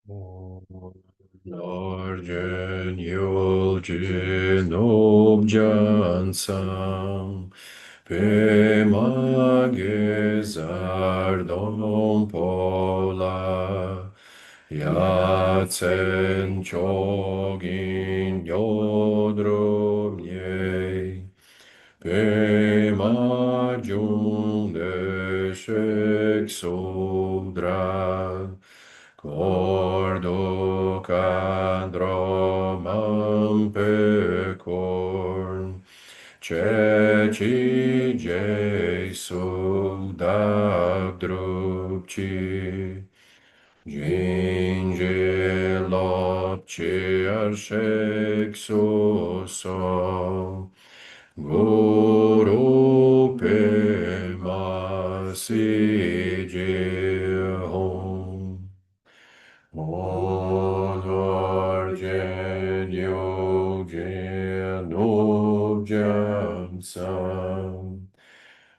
Norgen Yulgin Objansam Pemagizardon Pola Yatsen Chogin Yodrum Ye Pemajum Deshek Sudra Cordo cadromam pecorn, ceci Jesu dabdrupci, ginge lopci arshek so, guru pe masi home. Onargen yogin objam sam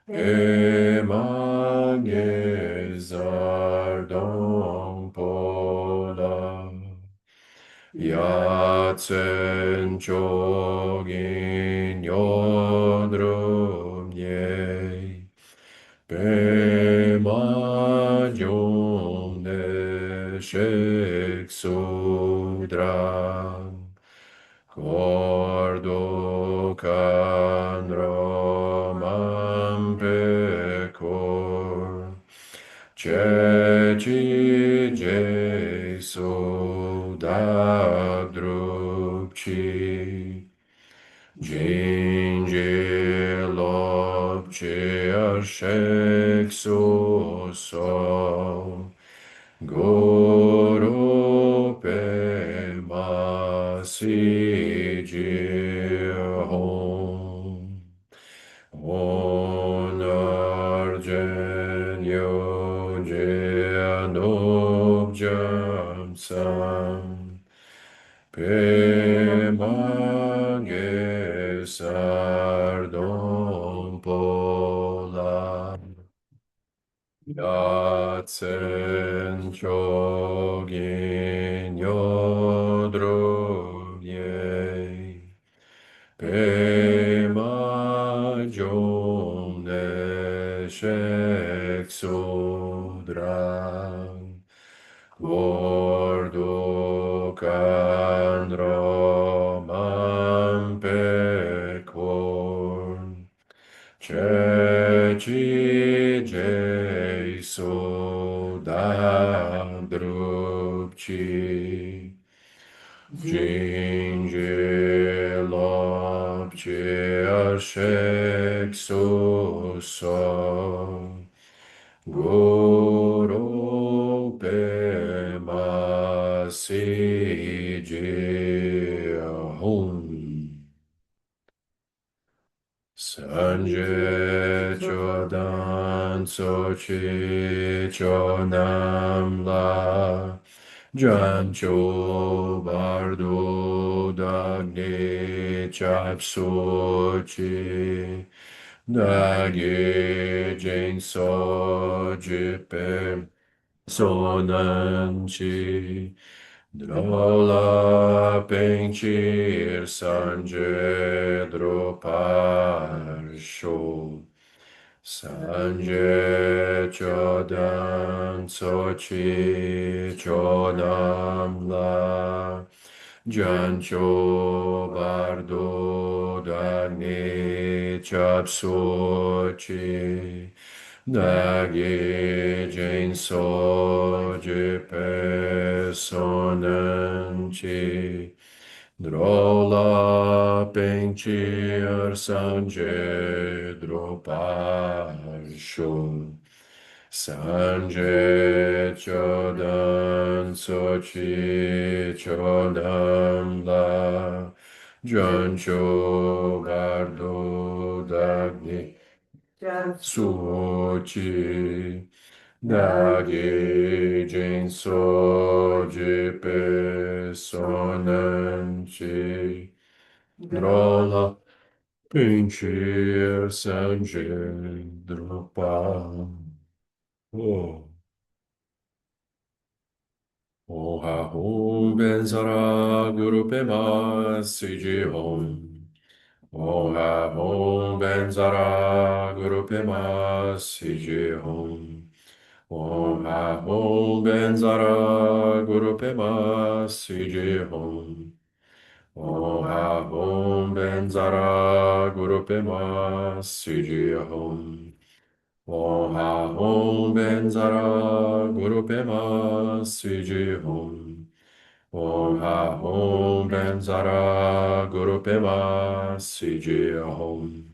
emagezardom pola yatsen chogin yodrum ye Pema Jomne Shek Sudra Cordo Can Romam Pecor Ceci Jesu Dabdrupci Ginge lobce arshek so guru pe masi hom onarjen yoje anobjam sam Pemange sardom pola yatsen chogin yodro ye Pema jom ne shek sudra Gordo can Romam pecor, Ceci Jesu dabdrupci, Ginge lopci arshek so, Guru pe masiji hum. Sanje chodan sochi chonam la. Jancho bardo dagni chapsochi. Dagi jin so jipe sonanchi. Drola penchir sanje droparsho. Sanje chodan sochi chodam la. Jancho bardo dani chapsochi. Dagi jin soji personanchi. Drola penchir sanje dropasho. Sanje chodan sochi chodam la. Jancho bardo dagni Sochi Dagi Jin Soji Pesonanchi Drola Pinchir Sanje Dropa Oh, Benzara Guru Pema Siji Om. Om Ha Om Benzara Guru Pema Siji Om. Om Ha Om Benzara Guru Pema Siji Om. Om Ha Om Benzara Guru Pema Siji Om. Om Ha Om Benzara Guru Pema Siji Om. Om Ha Om Benzara Guru Pema Siji Om.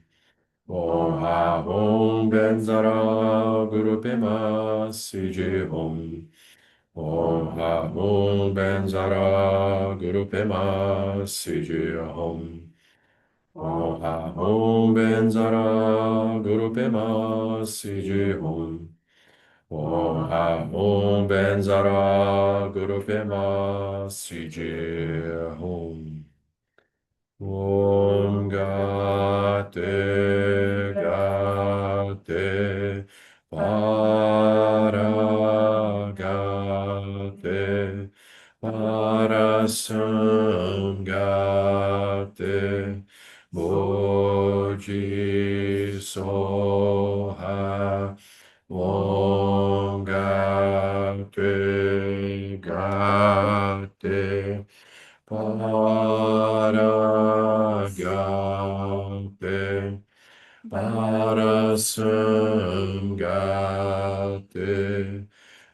Om Ha Om Benzara Guru Pema Siji Om. Om Ha Om Benzara Guru Pema Siji Om. Om Ha Om Benzara Guru Pema Siji Om. Om Ha Om Benzara Guru Pema Siji Om. Om Gate Gate Paragate Parasangate Boji Soha Om Gate Gate Paragate, Parasangate,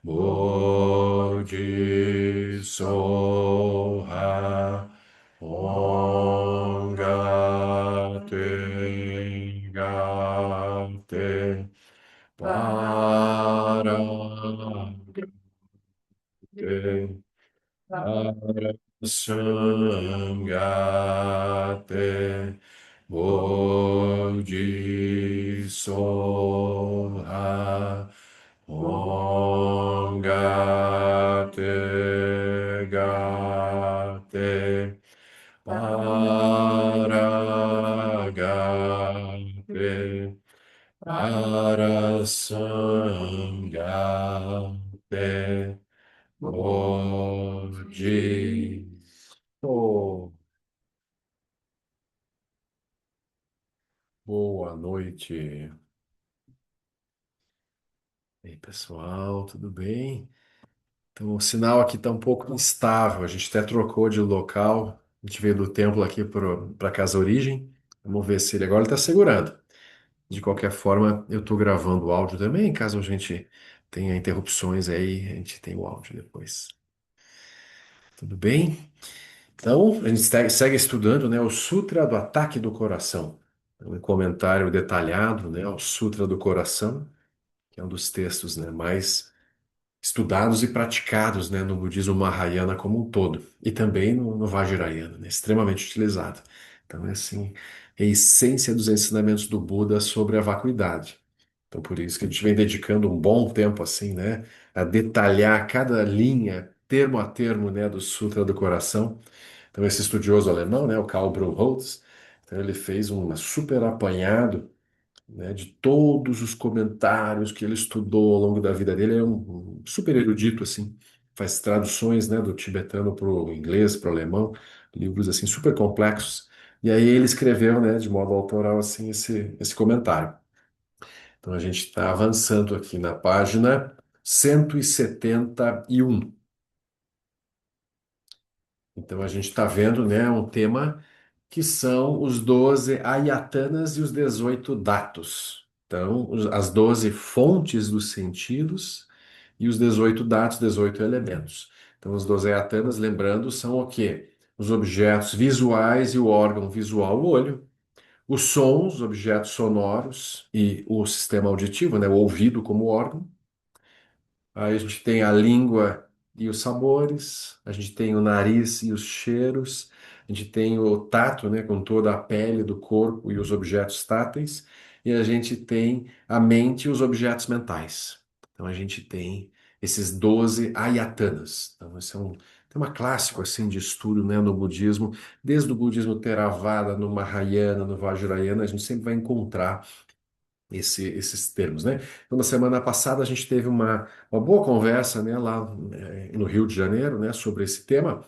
Boji Soha, Om Gate, Gate, Paragate, Sangate Boji Soha Om Gate Gate Paragate Parasangate Boji. Oh, boa noite. E aí, pessoal, tudo bem? Então, o sinal aqui está um pouco instável. A gente até trocou de local. A gente veio do templo aqui para a casa origem. Vamos ver se ele agora está segurando. De qualquer forma, eu estou gravando o áudio também. Caso a gente tenha interrupções aí, a gente tem o áudio depois. Tudo bem? Então, a gente segue estudando, né, o Sutra do Ataque do Coração. É um comentário detalhado, né, ao Sutra do Coração, que é um dos textos, né, mais estudados e praticados, né, no budismo Mahayana como um todo, e também no Vajrayana, né, extremamente utilizado. Então, é assim, é a essência dos ensinamentos do Buda sobre a vacuidade. Então, por isso que a gente vem dedicando um bom tempo, assim, né, a detalhar cada linha, termo a termo, né, do Sutra do Coração. Então, esse estudioso alemão, né, o Karl Brunholz, então ele fez um super apanhado, né, de todos os comentários que ele estudou ao longo da vida dele. Ele é um super erudito, assim, faz traduções, né, do tibetano para o inglês, para o alemão, livros, assim, super complexos. E aí ele escreveu, né, de modo autoral, assim, esse comentário. Então, a gente está avançando aqui na página 171. Então a gente está vendo, né, um tema que são os 12 ayatanas e os 18 datos. Então, as 12 fontes dos sentidos e os 18 datos, 18 elementos. Então, os 12 ayatanas, lembrando, são o quê? Os objetos visuais e o órgão visual, o olho. Os sons, os objetos sonoros e o sistema auditivo, né, o ouvido como órgão. Aí a gente tem a língua e os sabores, a gente tem o nariz e os cheiros, a gente tem o tato, né, com toda a pele do corpo e os objetos táteis, e a gente tem a mente e os objetos mentais. Então a gente tem esses 12 ayatanas. Então esse é um tema clássico assim de estudo, né, no budismo, desde o budismo Theravada, no Mahayana, no Vajrayana, a gente sempre vai encontrar esses termos, né? Então, na semana passada a gente teve uma boa conversa, né, lá no Rio de Janeiro, né, sobre esse tema.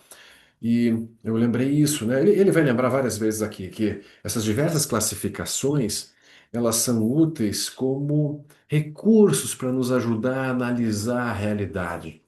E eu lembrei isso, né? Ele vai lembrar várias vezes aqui que essas diversas classificações, elas são úteis como recursos para nos ajudar a analisar a realidade.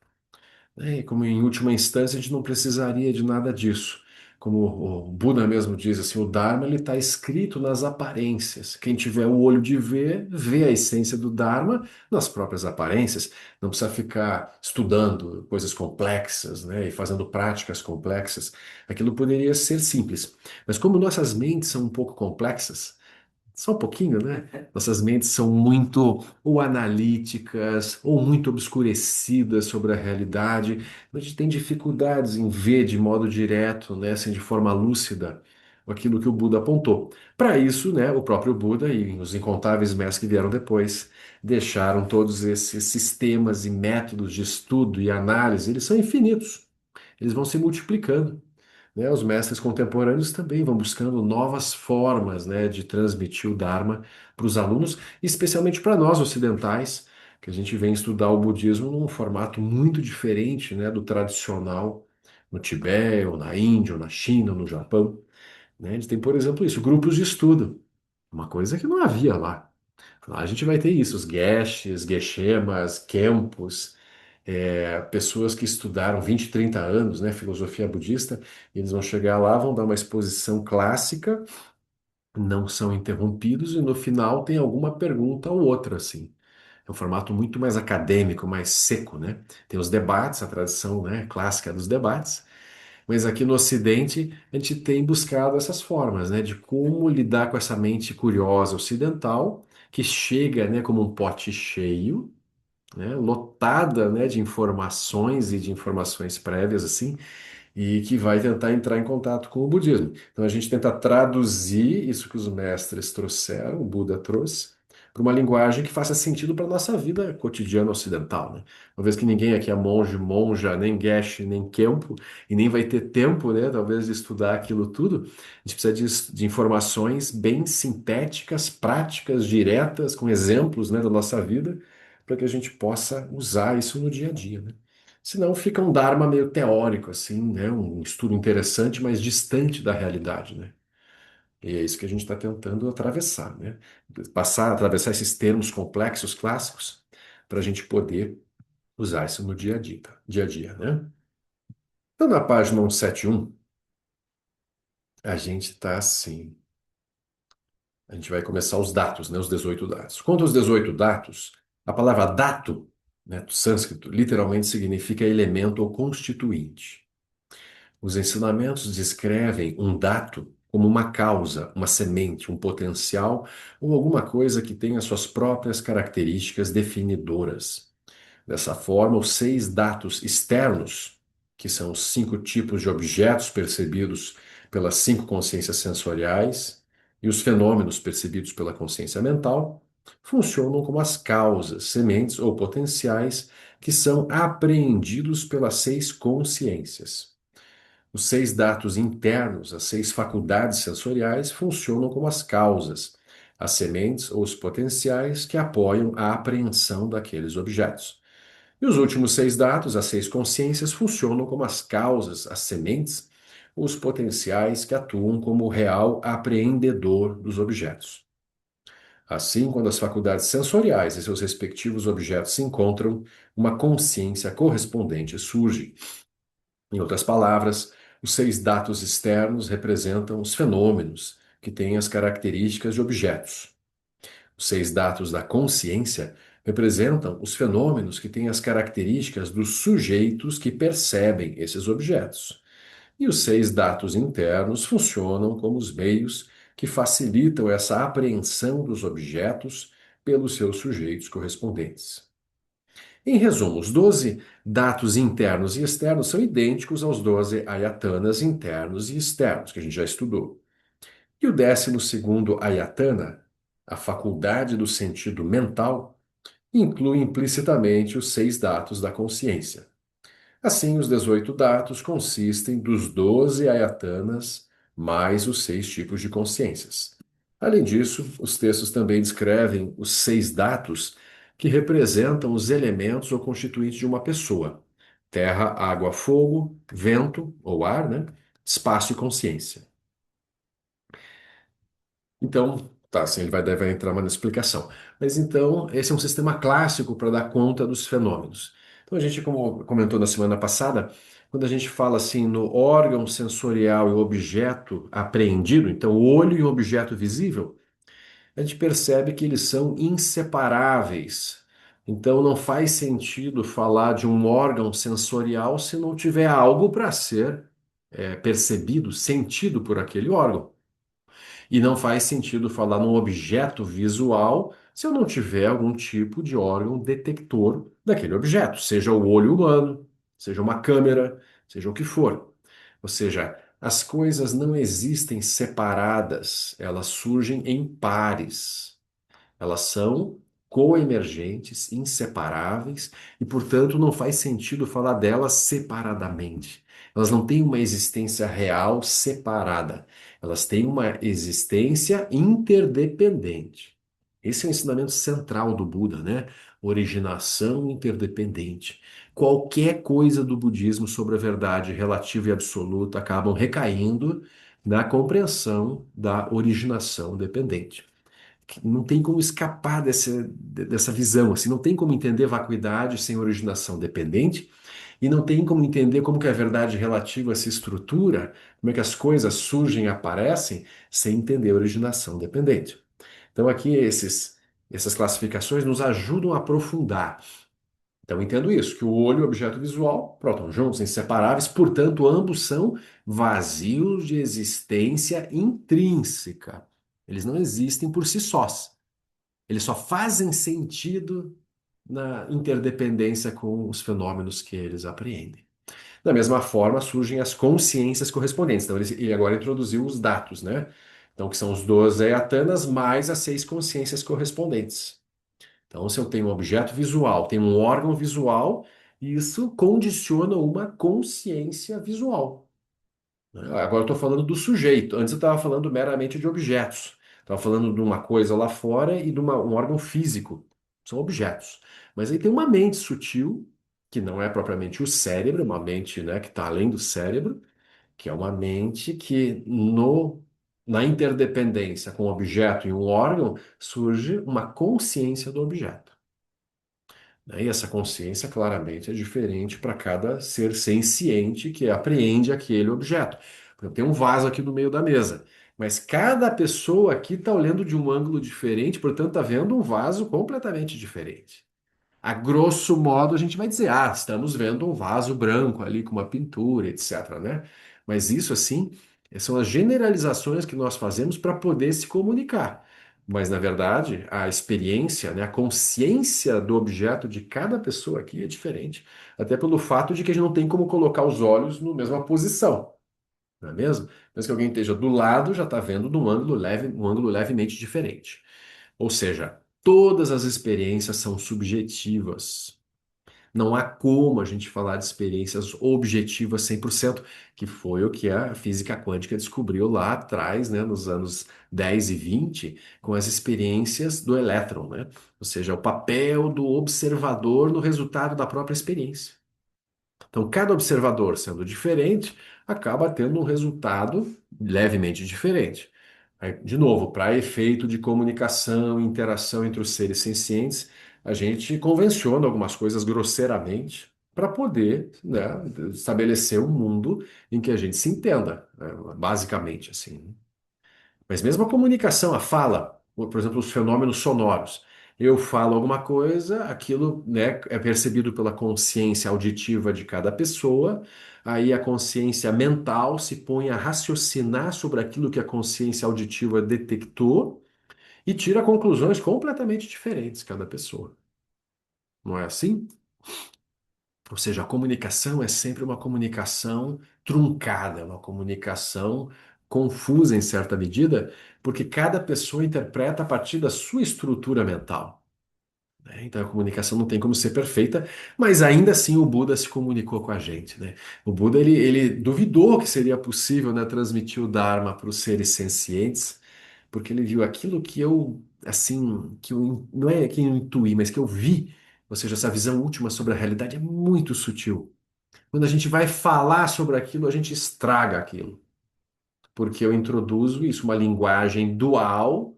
E como em última instância a gente não precisaria de nada disso. Como o Buda mesmo diz assim, o Dharma ele está escrito nas aparências. Quem tiver o olho de ver, vê a essência do Dharma nas próprias aparências. Não precisa ficar estudando coisas complexas, né, e fazendo práticas complexas. Aquilo poderia ser simples. Mas como nossas mentes são um pouco complexas, só um pouquinho, né? Nossas mentes são muito ou analíticas ou muito obscurecidas sobre a realidade. A gente tem dificuldades em ver de modo direto, né, assim, de forma lúcida, aquilo que o Buda apontou. Para isso, né, o próprio Buda e os incontáveis mestres que vieram depois deixaram todos esses sistemas e métodos de estudo e análise. Eles são infinitos. Eles vão se multiplicando, né? Os mestres contemporâneos também vão buscando novas formas, né, de transmitir o Dharma para os alunos, especialmente para nós ocidentais, que a gente vem estudar o budismo num formato muito diferente, né, do tradicional no Tibete, ou na Índia, ou na China, ou no Japão, né? Eles têm, por exemplo, isso, grupos de estudo, uma coisa que não havia lá. Lá a gente vai ter isso, os geshes, geshemas, kempos, pessoas que estudaram 20, 30 anos, né, filosofia budista, e eles vão chegar lá, vão dar uma exposição clássica, não são interrompidos, e no final tem alguma pergunta ou outra, assim. É um formato muito mais acadêmico, mais seco, né? Tem os debates, a tradição, né, clássica dos debates, mas aqui no Ocidente a gente tem buscado essas formas, né, de como lidar com essa mente curiosa ocidental, que chega, né, como um pote cheio, né, lotada, né, de informações e de informações prévias assim, e que vai tentar entrar em contato com o budismo. Então a gente tenta traduzir isso que os mestres trouxeram, o Buda trouxe, para uma linguagem que faça sentido para a nossa vida cotidiana ocidental, né? Uma vez que ninguém aqui é monge, monja, nem geshe, nem kempo, e nem vai ter tempo, né, talvez, de estudar aquilo tudo, a gente precisa de informações bem sintéticas, práticas, diretas, com exemplos, né, da nossa vida, para que a gente possa usar isso no dia a dia, né? Senão fica um Dharma meio teórico, assim, né? Um estudo interessante, mas distante da realidade, né? E é isso que a gente está tentando atravessar, né? Passar, atravessar esses termos complexos, clássicos, para a gente poder usar isso no dia a dia, dia a dia, né? Então, na página 171, a gente está assim. A gente vai começar os datos, né? Os 18 dados. Quanto aos 18 dados, a palavra dato, né, do sânscrito, literalmente significa elemento ou constituinte. Os ensinamentos descrevem um dato como uma causa, uma semente, um potencial ou alguma coisa que tenha suas próprias características definidoras. Dessa forma, os 6 datos externos, que são os 5 tipos de objetos percebidos pelas 5 consciências sensoriais, e os fenômenos percebidos pela consciência mental, funcionam como as causas, sementes ou potenciais que são apreendidos pelas 6 consciências. Os 6 dados internos, as 6 faculdades sensoriais, funcionam como as causas, as sementes ou os potenciais que apoiam a apreensão daqueles objetos. E os últimos 6 dados, as 6 consciências, funcionam como as causas, as sementes ou os potenciais que atuam como o real apreendedor dos objetos. Assim, quando as faculdades sensoriais e seus respectivos objetos se encontram, uma consciência correspondente surge. Em outras palavras, os 6 dados externos representam os fenômenos que têm as características de objetos. Os 6 dados da consciência representam os fenômenos que têm as características dos sujeitos que percebem esses objetos. E os 6 dados internos funcionam como os meios que facilitam essa apreensão dos objetos pelos seus sujeitos correspondentes. Em resumo, os 12 dados internos e externos são idênticos aos 12 ayatanas internos e externos, que a gente já estudou. E o 12º ayatana, a faculdade do sentido mental, inclui implicitamente os 6 dados da consciência. Assim, os 18 dados consistem dos 12 ayatanas mais os 6 tipos de consciências. Além disso, os textos também descrevem os 6 dados que representam os elementos ou constituintes de uma pessoa, Terra, água, fogo, vento ou ar, né? Espaço e consciência. Então, tá, assim, ele vai entrar mais na explicação. Mas então, esse é um sistema clássico para dar conta dos fenômenos. Então, a gente, como comentou na semana passada, quando a gente fala assim no órgão sensorial e objeto apreendido, então o olho e o objeto visível, a gente percebe que eles são inseparáveis. Então, não faz sentido falar de um órgão sensorial se não tiver algo para ser percebido, sentido por aquele órgão. E não faz sentido falar num objeto visual se eu não tiver algum tipo de órgão detector daquele objeto, seja o olho humano, seja uma câmera, seja o que for. Ou seja, as coisas não existem separadas, elas surgem em pares. Elas são coemergentes, inseparáveis e, portanto, não faz sentido falar delas separadamente. Elas não têm uma existência real separada. Elas têm uma existência interdependente. Esse é o ensinamento central do Buda, né? Originação interdependente. Qualquer coisa do budismo sobre a verdade relativa e absoluta acabam recaindo na compreensão da originação dependente que não tem como escapar dessa visão, assim, não tem como entender vacuidade sem originação dependente, e não tem como entender como que a verdade relativa se estrutura, como é que as coisas surgem e aparecem, sem entender a originação dependente. Então aqui essas classificações nos ajudam a aprofundar. Então entendo isso, que o olho e o objeto visual, pronto, estão juntos, inseparáveis, portanto ambos são vazios de existência intrínseca. Eles não existem por si sós. Eles só fazem sentido na interdependência com os fenômenos que eles apreendem. Da mesma forma, surgem as consciências correspondentes. Então, ele agora introduziu os dados, né? Então, que são os 12 ayatanas mais as 6 consciências correspondentes. Então, se eu tenho um objeto visual, tenho um órgão visual, isso condiciona uma consciência visual. Agora eu estou falando do sujeito. Antes eu estava falando meramente de objetos. Estava falando de uma coisa lá fora e de um órgão físico. São objetos. Mas aí tem uma mente sutil, que não é propriamente o cérebro, uma mente, né, que está além do cérebro, que é uma mente que na interdependência com o objeto e um órgão surge uma consciência do objeto. Né? E essa consciência claramente é diferente para cada ser senciente que apreende aquele objeto. Por exemplo, tem um vaso aqui no meio da mesa, mas cada pessoa aqui está olhando de um ângulo diferente, portanto está vendo um vaso completamente diferente. A grosso modo, a gente vai dizer, ah, estamos vendo um vaso branco ali com uma pintura, etc, né? Mas isso, assim, são as generalizações que nós fazemos para poder se comunicar. Mas, na verdade, a experiência, né, a consciência do objeto de cada pessoa aqui é diferente. Até pelo fato de que a gente não tem como colocar os olhos na mesma posição, não é mesmo? Mesmo que alguém esteja do lado, já está vendo de um ângulo levemente diferente. Ou seja, todas as experiências são subjetivas. Não há como a gente falar de experiências objetivas 100%, que foi o que a física quântica descobriu lá atrás, né, nos anos 10 e 20, com as experiências do elétron, né? Ou seja, o papel do observador no resultado da própria experiência. Então, cada observador sendo diferente, acaba tendo um resultado levemente diferente. Aí, de novo, para efeito de comunicação e interação entre os seres sencientes, a gente convenciona algumas coisas grosseiramente para poder, né, estabelecer um mundo em que a gente se entenda, né, basicamente assim. Mas mesmo a comunicação, a fala, por exemplo, os fenômenos sonoros. Eu falo alguma coisa, aquilo, né, é percebido pela consciência auditiva de cada pessoa, aí a consciência mental se põe a raciocinar sobre aquilo que a consciência auditiva detectou e tira conclusões completamente diferentes cada pessoa. Não é assim? Ou seja, a comunicação é sempre uma comunicação truncada, é uma comunicação confusa em certa medida, porque cada pessoa interpreta a partir da sua estrutura mental. Né? Então a comunicação não tem como ser perfeita, mas ainda assim o Buda se comunicou com a gente, né? O Buda ele duvidou que seria possível, né, transmitir o Dharma para os seres sencientes, porque ele viu aquilo que eu, assim, não é que eu intuí, mas que eu vi, ou seja, essa visão última sobre a realidade é muito sutil. Quando a gente vai falar sobre aquilo, a gente estraga aquilo, porque eu introduzo isso, uma linguagem dual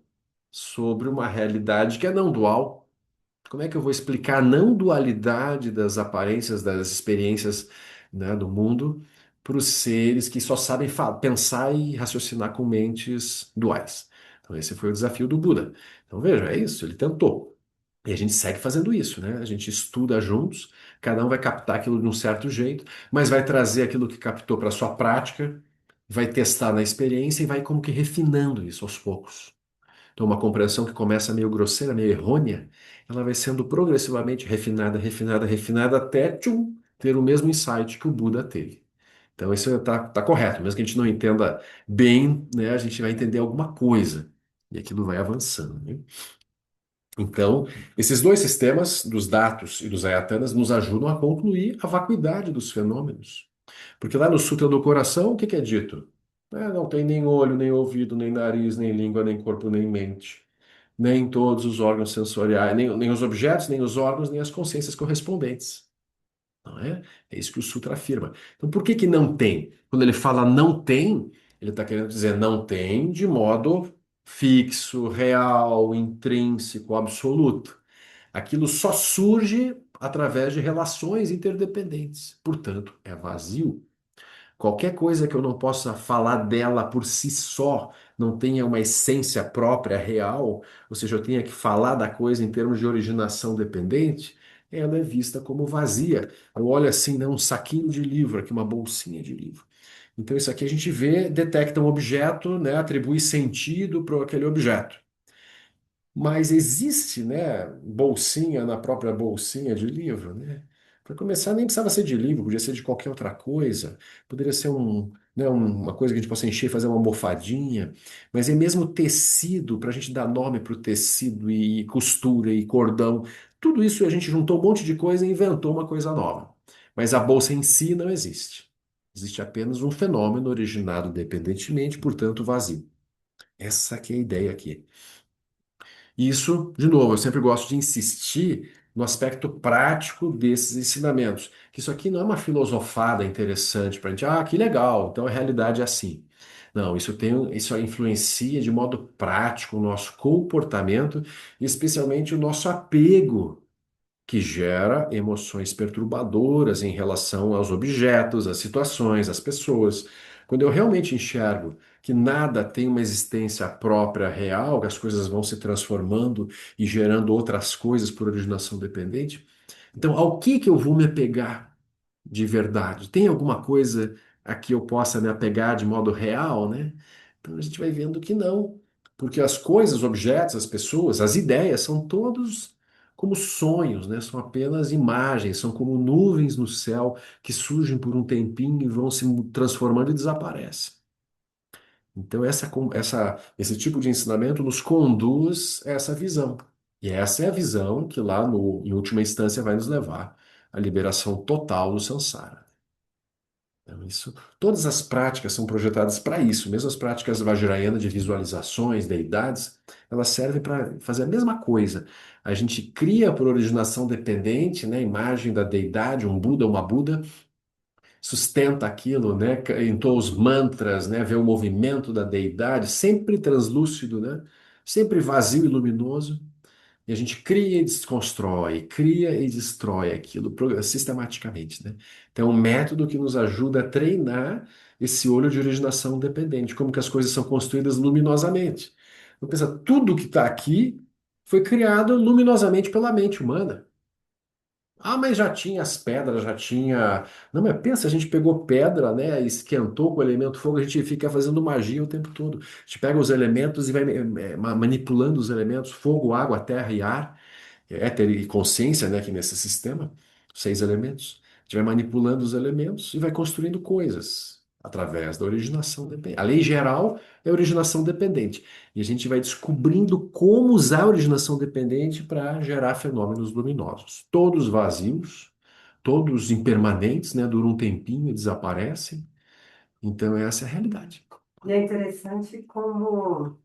sobre uma realidade que é não dual. Como é que eu vou explicar a não dualidade das aparências, das experiências, né, do mundo para os seres que só sabem pensar e raciocinar com mentes duais? Então, esse foi o desafio do Buda. Então, veja, é isso, ele tentou. E a gente segue fazendo isso, né? A gente estuda juntos, cada um vai captar aquilo de um certo jeito, mas vai trazer aquilo que captou para a sua prática, vai testar na experiência e vai como que refinando isso aos poucos. Então, uma compreensão que começa meio grosseira, meio errônea, ela vai sendo progressivamente refinada, refinada, refinada, até tchum, ter o mesmo insight que o Buda teve. Então, isso tá correto. Mesmo que a gente não entenda bem, né, a gente vai entender alguma coisa. E aquilo vai avançando, né? Então, esses dois sistemas, dos datos e dos ayatanas, nos ajudam a concluir a vacuidade dos fenômenos. Porque lá no Sutra do Coração, o que que é dito? Não tem nem olho, nem ouvido, nem nariz, nem língua, nem corpo, nem mente. Nem todos os órgãos sensoriais, nem os objetos, nem os órgãos, nem as consciências correspondentes. Não é? É isso que o Sutra afirma. Então, por que que não tem? Quando ele fala não tem, ele está querendo dizer não tem de modo fixo, real, intrínseco, absoluto. Aquilo só surge através de relações interdependentes. Portanto, é vazio. Qualquer coisa que eu não possa falar dela por si só, não tenha uma essência própria, real, ou seja, eu tenha que falar da coisa em termos de originação dependente, ela é vista como vazia. Eu olho assim, né, um saquinho de livro, aqui uma bolsinha de livro. Então, isso aqui a gente vê, detecta um objeto, né, atribui sentido para aquele objeto. Mas existe, né, bolsinha na própria bolsinha de livro, né? Para começar, nem precisava ser de livro, podia ser de qualquer outra coisa. Poderia ser né, uma coisa que a gente possa encher e fazer uma almofadinha. Mas é mesmo tecido, para a gente dar nome para o tecido e costura e cordão. Tudo isso a gente juntou um monte de coisa e inventou uma coisa nova. Mas a bolsa em si não existe. Existe apenas um fenômeno originado independentemente, portanto vazio. Essa que é a ideia aqui. E isso, de novo, eu sempre gosto de insistir no aspecto prático desses ensinamentos. Que isso aqui não é uma filosofada interessante para a gente, que legal, então a realidade é assim. Não, isso influencia de modo prático o nosso comportamento, e especialmente o nosso apego que gera emoções perturbadoras em relação aos objetos, às situações, às pessoas. Quando eu realmente enxergo que nada tem uma existência própria real, que as coisas vão se transformando e gerando outras coisas por originação dependente, então ao que eu vou me apegar de verdade? Tem alguma coisa a que eu possa me apegar de modo real, né? Então a gente vai vendo que não, porque as coisas, os objetos, as pessoas, as ideias são todos como sonhos, né? São apenas imagens, são como nuvens no céu que surgem por um tempinho e vão se transformando e desaparecem. Então esse tipo de ensinamento nos conduz a essa visão. E essa é a visão que lá em última instância vai nos levar à liberação total do samsara. Então, todas as práticas são projetadas para isso, mesmo as práticas vajrayana de visualizações, deidades, elas servem para fazer a mesma coisa. A gente cria por originação dependente, né, a imagem da deidade, um Buda, uma Buda, sustenta aquilo, né, entoa os mantras, né, vê o movimento da deidade, sempre translúcido, né, sempre vazio e luminoso. E a gente cria e destrói aquilo sistematicamente, né? Então, é um método que nos ajuda a treinar esse olho de originação dependente, como que as coisas são construídas luminosamente. Então, pensa, tudo que está aqui foi criado luminosamente pela mente humana. Mas já tinha as pedras, já tinha. Não, mas pensa, a gente pegou pedra, né? Esquentou com o elemento fogo, a gente fica fazendo magia o tempo todo. A gente pega os elementos e vai manipulando os elementos, fogo, água, terra e ar, éter e consciência, né? Aqui nesse sistema, 6 elementos. A gente vai manipulando os elementos e vai construindo coisas através da originação dependente. A lei geral é a originação dependente. E a gente vai descobrindo como usar a originação dependente para gerar fenômenos luminosos. Todos vazios, todos impermanentes, né? Duram um tempinho e desaparecem. Então, essa é a realidade. E é interessante como,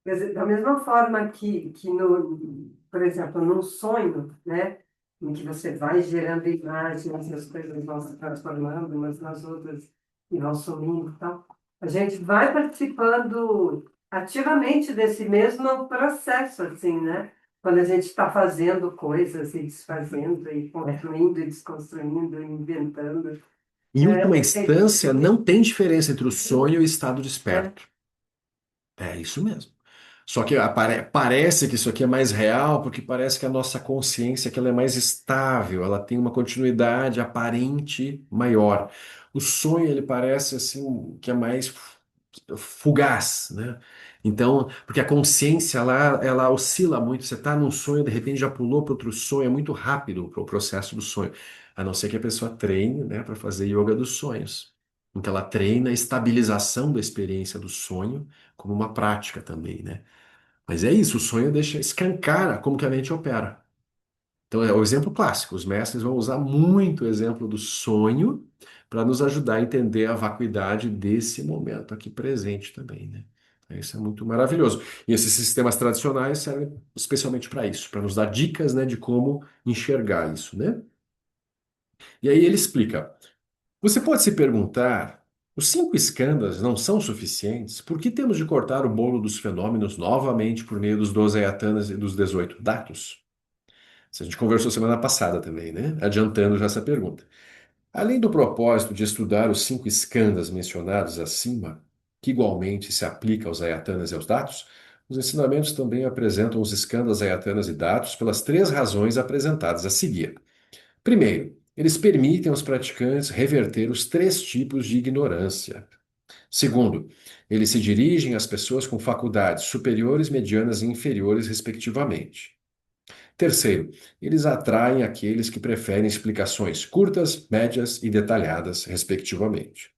quer dizer, da mesma forma que no, por exemplo, num sonho, né? em que você vai gerando imagens e as coisas vão se transformando umas nas outras e vão sumindo e tal. A gente vai participando ativamente desse mesmo processo, assim, né? Quando a gente está fazendo coisas e desfazendo e construindo e desconstruindo e inventando. Em última instância, não tem diferença entre o sonho e o estado É, desperto. É isso mesmo. Só que parece que isso aqui é mais real, porque parece que a nossa consciência que ela é mais estável, ela tem uma continuidade aparente maior. O sonho, ele parece assim, que é mais fugaz, né? Então, porque a consciência lá, ela oscila muito. Você está num sonho, de repente já pulou para outro sonho, é muito rápido o processo do sonho. A não ser que a pessoa treine, né, para fazer yoga dos sonhos. Então, ela treina a estabilização da experiência do sonho como uma prática também, né? Mas é isso, o sonho deixa escancara como que a mente opera. Então é o exemplo clássico. Os mestres vão usar muito o exemplo do sonho para nos ajudar a entender a vacuidade desse momento aqui presente também, né? Então, isso é muito maravilhoso. E esses sistemas tradicionais servem especialmente para isso, para nos dar dicas, né, de como enxergar isso, né? E aí ele explica. Você pode se perguntar: os cinco escandas não são suficientes? Por que temos de cortar o bolo dos fenômenos novamente por meio dos 12 ayatanas e dos 18 datos? Isso a gente conversou semana passada também, né? Adiantando já essa pergunta. Além do propósito de estudar os cinco escandas mencionados acima, que igualmente se aplica aos ayatanas e aos datos, os ensinamentos também apresentam os escandas, ayatanas e datos pelas três razões apresentadas a seguir. Primeiro, eles permitem aos praticantes reverter os três tipos de ignorância. Segundo, eles se dirigem às pessoas com faculdades superiores, medianas e inferiores, respectivamente. Terceiro, eles atraem aqueles que preferem explicações curtas, médias e detalhadas, respectivamente.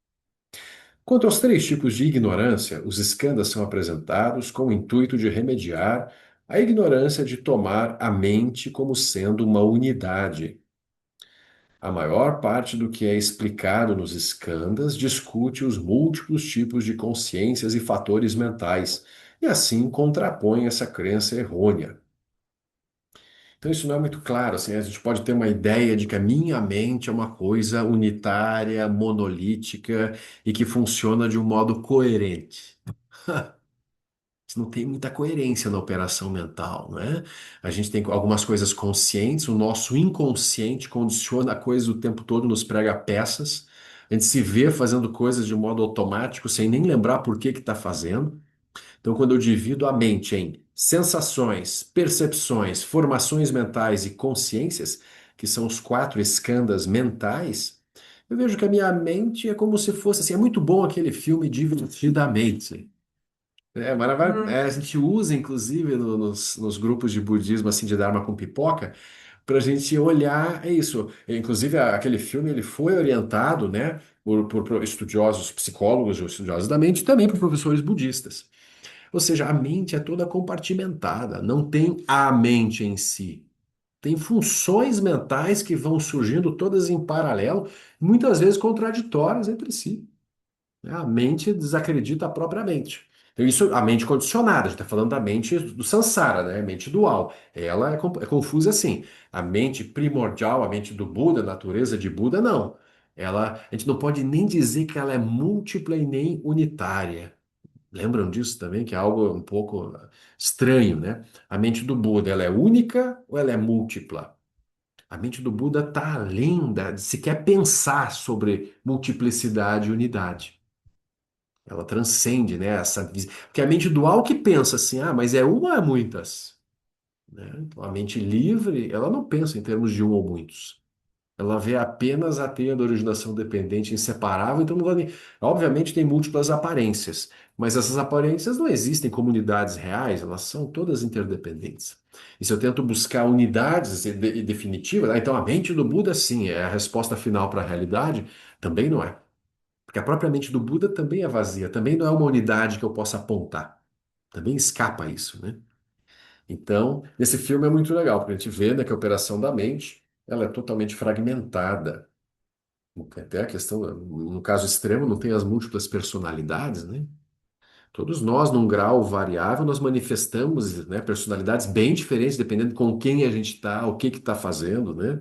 Quanto aos três tipos de ignorância, os escandas são apresentados com o intuito de remediar a ignorância de tomar a mente como sendo uma unidade. A maior parte do que é explicado nos escandas discute os múltiplos tipos de consciências e fatores mentais, e assim contrapõe essa crença errônea. Então, isso não é muito claro. Assim, a gente pode ter uma ideia de que a minha mente é uma coisa unitária, monolítica e que funciona de um modo coerente. Não tem muita coerência na operação mental, né? A gente tem algumas coisas conscientes, o nosso inconsciente condiciona a coisa o tempo todo, nos prega peças. A gente se vê fazendo coisas de modo automático, sem nem lembrar por que está fazendo. Então, quando eu divido a mente em sensações, percepções, formações mentais e consciências, que são os quatro escandas mentais, eu vejo que a minha mente é como se fosse assim. É muito bom aquele filme Divertidamente. A gente usa, inclusive, nos grupos de budismo, assim, de Dharma com pipoca, para a gente olhar, é isso. Inclusive, aquele filme, ele foi orientado, né, por estudiosos, psicólogos ou estudiosos da mente, e também por professores budistas. Ou seja, a mente é toda compartimentada, não tem a mente em si. Tem funções mentais que vão surgindo todas em paralelo, muitas vezes contraditórias entre si, né? A mente desacredita a própria mente. Então, isso, a mente condicionada, a gente está falando da mente do samsara, né? A mente dual. Ela é confusa assim. A mente primordial, a mente do Buda, a natureza de Buda, não. A gente não pode nem dizer que ela é múltipla e nem unitária. Lembram disso também, que é algo um pouco estranho, né? A mente do Buda, ela é única ou ela é múltipla? A mente do Buda está além de sequer pensar sobre multiplicidade e unidade. Ela transcende, né, porque a mente dual que pensa assim, ah, mas é uma ou é muitas, né? Então, a mente livre, ela não pensa em termos de um ou muitos. Ela vê apenas a teia da originação dependente inseparável, então não vai obviamente tem múltiplas aparências, mas essas aparências não existem como unidades reais, elas são todas interdependentes. E se eu tento buscar unidades definitivas, então a mente do Buda, sim, é a resposta final para a realidade, também não é. Porque a própria mente do Buda também é vazia, também não é uma unidade que eu possa apontar. Também escapa isso, né? Então, esse filme é muito legal, porque a gente vê, né, que a operação da mente, ela é totalmente fragmentada. Até a questão, no caso extremo, não tem as múltiplas personalidades, né? Todos nós, num grau variável, nós manifestamos, né, personalidades bem diferentes, dependendo com quem a gente está, o que está fazendo, né?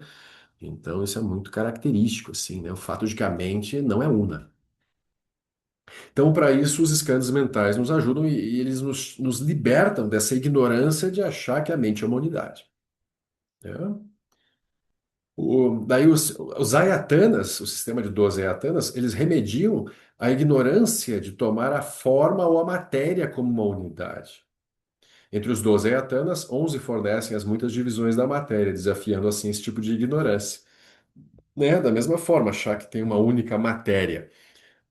Então, isso é muito característico, assim, né? O fato de que a mente não é una. Então, para isso, os escândalos mentais nos ajudam e eles nos libertam dessa ignorância de achar que a mente é uma unidade, né? Daí os ayatanas, o sistema de 12 ayatanas, eles remediam a ignorância de tomar a forma ou a matéria como uma unidade. Entre os 12 ayatanas, 11 fornecem as muitas divisões da matéria, desafiando assim esse tipo de ignorância. Né? Da mesma forma, achar que tem uma única matéria.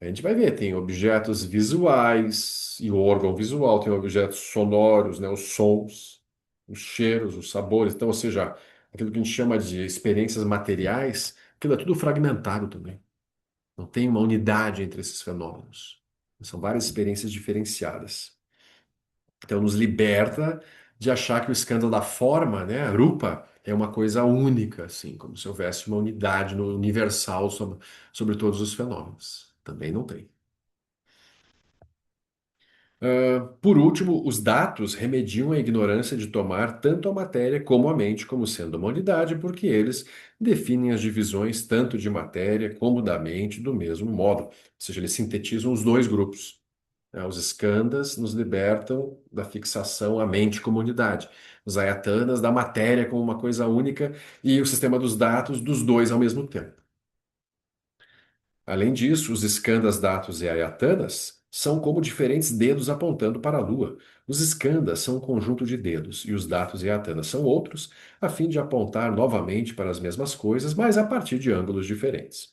A gente vai ver, tem objetos visuais e o órgão visual, tem objetos sonoros, né? Os sons, os cheiros, os sabores. Então, ou seja, aquilo que a gente chama de experiências materiais, aquilo é tudo fragmentado também. Não tem uma unidade entre esses fenômenos. São várias experiências diferenciadas. Então, nos liberta de achar que o escândalo da forma, né, a rupa, é uma coisa única, assim, como se houvesse uma unidade universal sobre todos os fenômenos. Também não tem. Por último, os dados remediam a ignorância de tomar tanto a matéria como a mente como sendo uma unidade, porque eles definem as divisões tanto de matéria como da mente do mesmo modo. Ou seja, eles sintetizam os dois grupos. Né? Os skandhas nos libertam da fixação à mente como unidade. Os ayatanas da matéria como uma coisa única e o sistema dos dados dos dois ao mesmo tempo. Além disso, os skandhas, datos e ayatanas são como diferentes dedos apontando para a Lua. Os skandhas são um conjunto de dedos e os datos e ayatanas são outros, a fim de apontar novamente para as mesmas coisas, mas a partir de ângulos diferentes.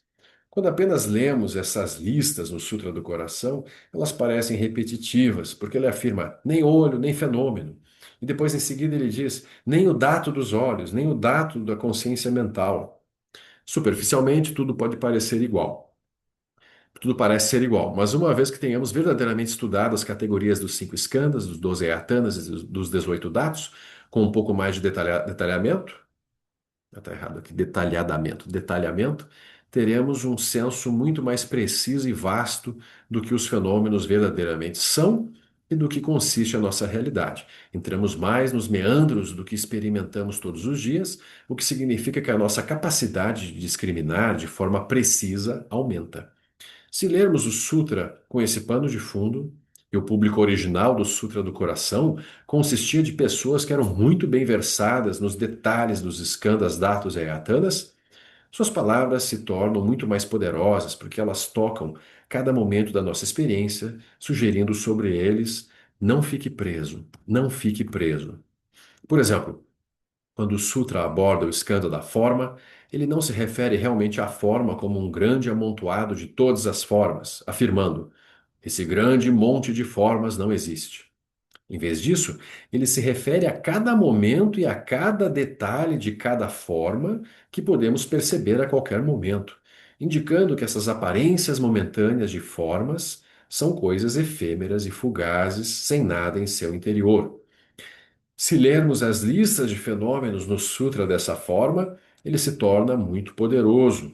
Quando apenas lemos essas listas no Sutra do Coração, elas parecem repetitivas, porque ele afirma nem olho, nem fenômeno. E depois, em seguida, ele diz nem o dato dos olhos, nem o dato da consciência mental. Superficialmente, tudo pode parecer igual. Tudo parece ser igual, mas uma vez que tenhamos verdadeiramente estudado as categorias dos cinco skandhas, dos 12 ayatanas e dos 18 datos, com um pouco mais de detalhamento, está errado aqui, detalhamento, teremos um senso muito mais preciso e vasto do que os fenômenos verdadeiramente são e do que consiste a nossa realidade. Entramos mais nos meandros do que experimentamos todos os dias, o que significa que a nossa capacidade de discriminar de forma precisa aumenta. Se lermos o Sutra com esse pano de fundo, e o público original do Sutra do Coração consistia de pessoas que eram muito bem versadas nos detalhes dos skandhas, datos e ayatanas, suas palavras se tornam muito mais poderosas porque elas tocam cada momento da nossa experiência, sugerindo sobre eles: não fique preso, não fique preso. Por exemplo, quando o Sutra aborda o escândalo da forma, ele não se refere realmente à forma como um grande amontoado de todas as formas, afirmando: esse grande monte de formas não existe. Em vez disso, ele se refere a cada momento e a cada detalhe de cada forma que podemos perceber a qualquer momento, indicando que essas aparências momentâneas de formas são coisas efêmeras e fugazes, sem nada em seu interior. Se lermos as listas de fenômenos no Sutra dessa forma, ele se torna muito poderoso,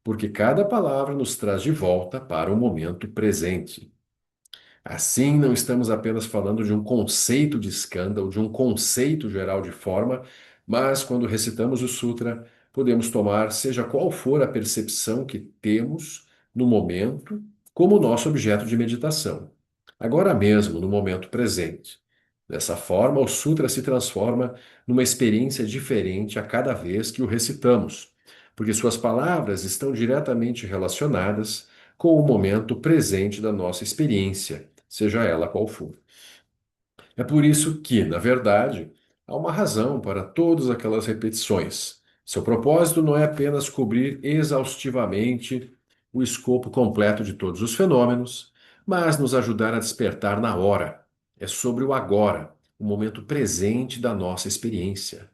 porque cada palavra nos traz de volta para o momento presente. Assim, não estamos apenas falando de um conceito de escândalo, de um conceito geral de forma, mas quando recitamos o Sutra, podemos tomar, seja qual for a percepção que temos no momento, como nosso objeto de meditação, agora mesmo, no momento presente. Dessa forma, o Sutra se transforma numa experiência diferente a cada vez que o recitamos, porque suas palavras estão diretamente relacionadas com o momento presente da nossa experiência, seja ela qual for. É por isso que, na verdade, há uma razão para todas aquelas repetições. Seu propósito não é apenas cobrir exaustivamente o escopo completo de todos os fenômenos, mas nos ajudar a despertar na hora. É sobre o agora, o momento presente da nossa experiência.